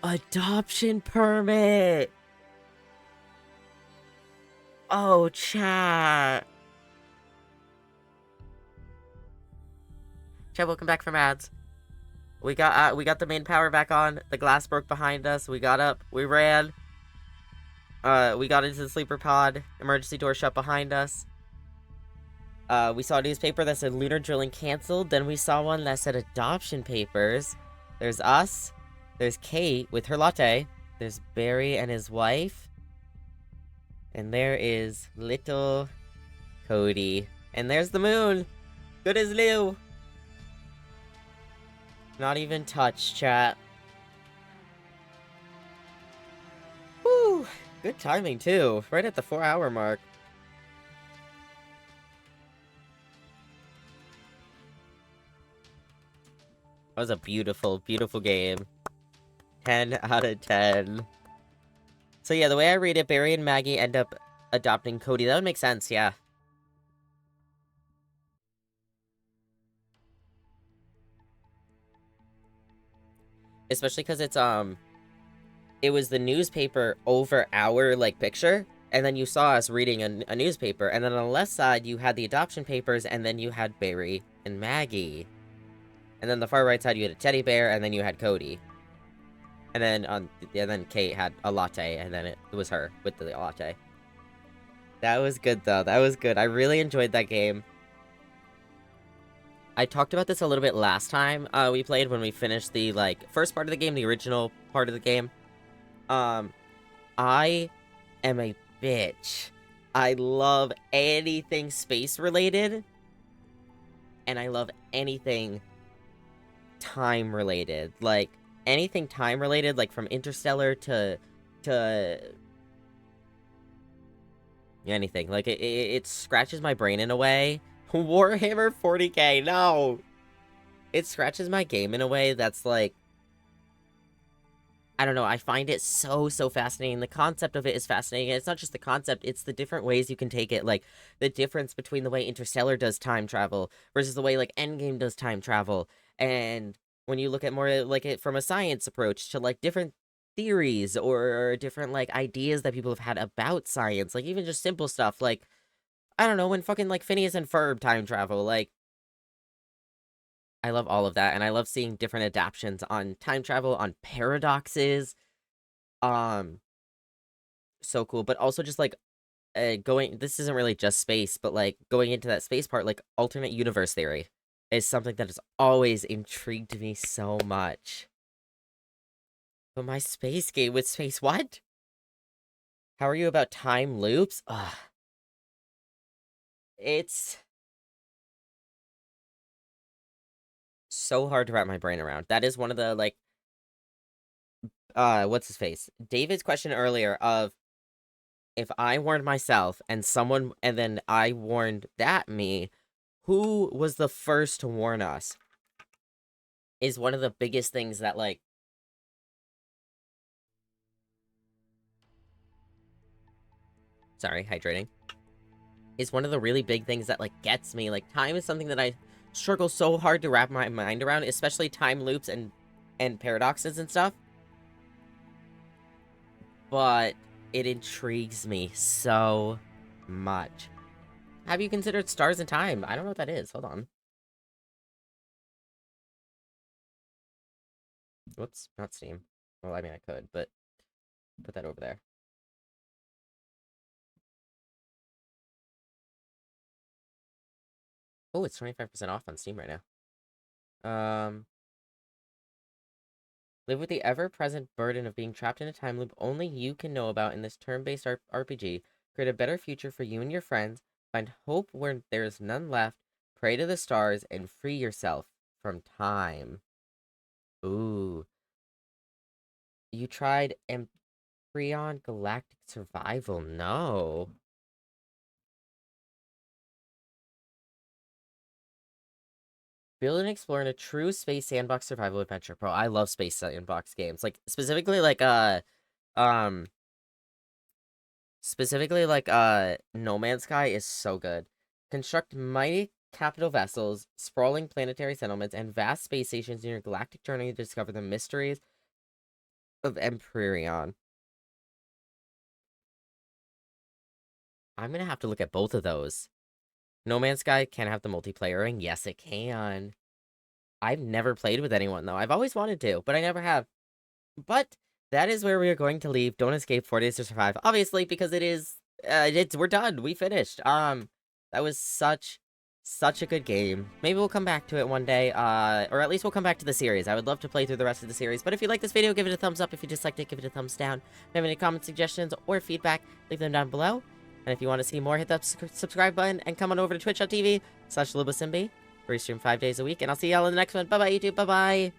Adoption permit! Oh, chat. Chat, welcome back from ads. We got the main power back on. The glass broke behind us. We got up. We ran. We got into the sleeper pod. Emergency door shut behind us. We saw a newspaper that said lunar drilling canceled. Then we saw one that said adoption papers. There's us. There's Kate with her latte. There's Barry and his wife. And there is little Cody. And there's the moon. Good as new. Not even touched, chat. Woo! Good timing, too. Right at the 4-hour mark. That was a beautiful, beautiful game. 10 out of 10. So yeah, the way I read it, Barry and Maggie end up adopting Cody. That would make sense, yeah. Especially because it was the newspaper over our, like, picture, and then you saw us reading a newspaper, and then on the left side, you had the adoption papers, and then you had Barry and Maggie. And then the far right side, you had a teddy bear, and then you had Cody. And then Kate had a latte, and then it was her with the latte. That was good, though. That was good. I really enjoyed that game. I talked about this a little bit last time we played when we finished the, like, first part of the game, the original part of the game. I am a bitch. I love anything space-related, and I love anything time-related. Like, anything time-related, like, from Interstellar to anything. Like, it scratches my brain in a way. Warhammer 40k, no! It scratches my game in a way that's, like, I don't know, I find it so fascinating. The concept of it is fascinating, and it's not just the concept, it's the different ways you can take it, like, the difference between the way Interstellar does time travel versus the way, like, Endgame does time travel, and when you look at more, like, it from a science approach to, like, different theories or different, like, ideas that people have had about science, like, even just simple stuff, like, I don't know, when fucking, like, Phineas and Ferb time travel, like, I love all of that, and I love seeing different adaptations on time travel, on paradoxes, so cool, but also just, like, this isn't really just space, but, like, going into that space part, like, alternate universe theory is something that has always intrigued me so much. But my space game with space, what? How are you about time loops? Ugh. It's so hard to wrap my brain around. That is one of the, like, what's his face? David's question earlier of, if I warned myself and then I warned that me, who was the first to warn us? Is one of the biggest things that, like, sorry, hydrating. Is one of the really big things that, like, gets me. Like, time is something that I struggle so hard to wrap my mind around, especially time loops and paradoxes and stuff. but it intrigues me so much. Have you considered Stars in Time? I don't know what that is. Hold on. Whoops, not Steam. Well, I mean, I could, but put that over there. Oh, it's 25% off on Steam right now. Live with the ever-present burden of being trapped in a time loop only you can know about in this turn-based RPG. Create a better future for you and your friends. Find hope where there is none left. Pray to the stars and free yourself from time. Ooh. You tried Empryon Galactic Survival? No. Build and explore in a true space sandbox survival adventure. Bro, I love space sandbox games. Like, um, No Man's Sky is so good. Construct mighty capital vessels, sprawling planetary settlements, and vast space stations in your galactic journey to discover the mysteries of Empyrean. I'm gonna have to look at both of those. No Man's Sky can have the multiplayer, yes, it can. I've never played with anyone, though. I've always wanted to, but I never have. But that is where we are going to leave Don't Escape 4 Days to Survive. Obviously, because we're done. We finished. That was such a good game. Maybe we'll come back to it one day, or at least we'll come back to the series. I would love to play through the rest of the series, but if you like this video, give it a thumbs up. If you disliked it, give it a thumbs down. If you have any comments, suggestions, or feedback, leave them down below. And if you want to see more, hit that subscribe button, and come on over to twitch.tv/LoboSimbi, where we stream 5 days a week, and I'll see y'all in the next one. Bye-bye, YouTube. Bye-bye.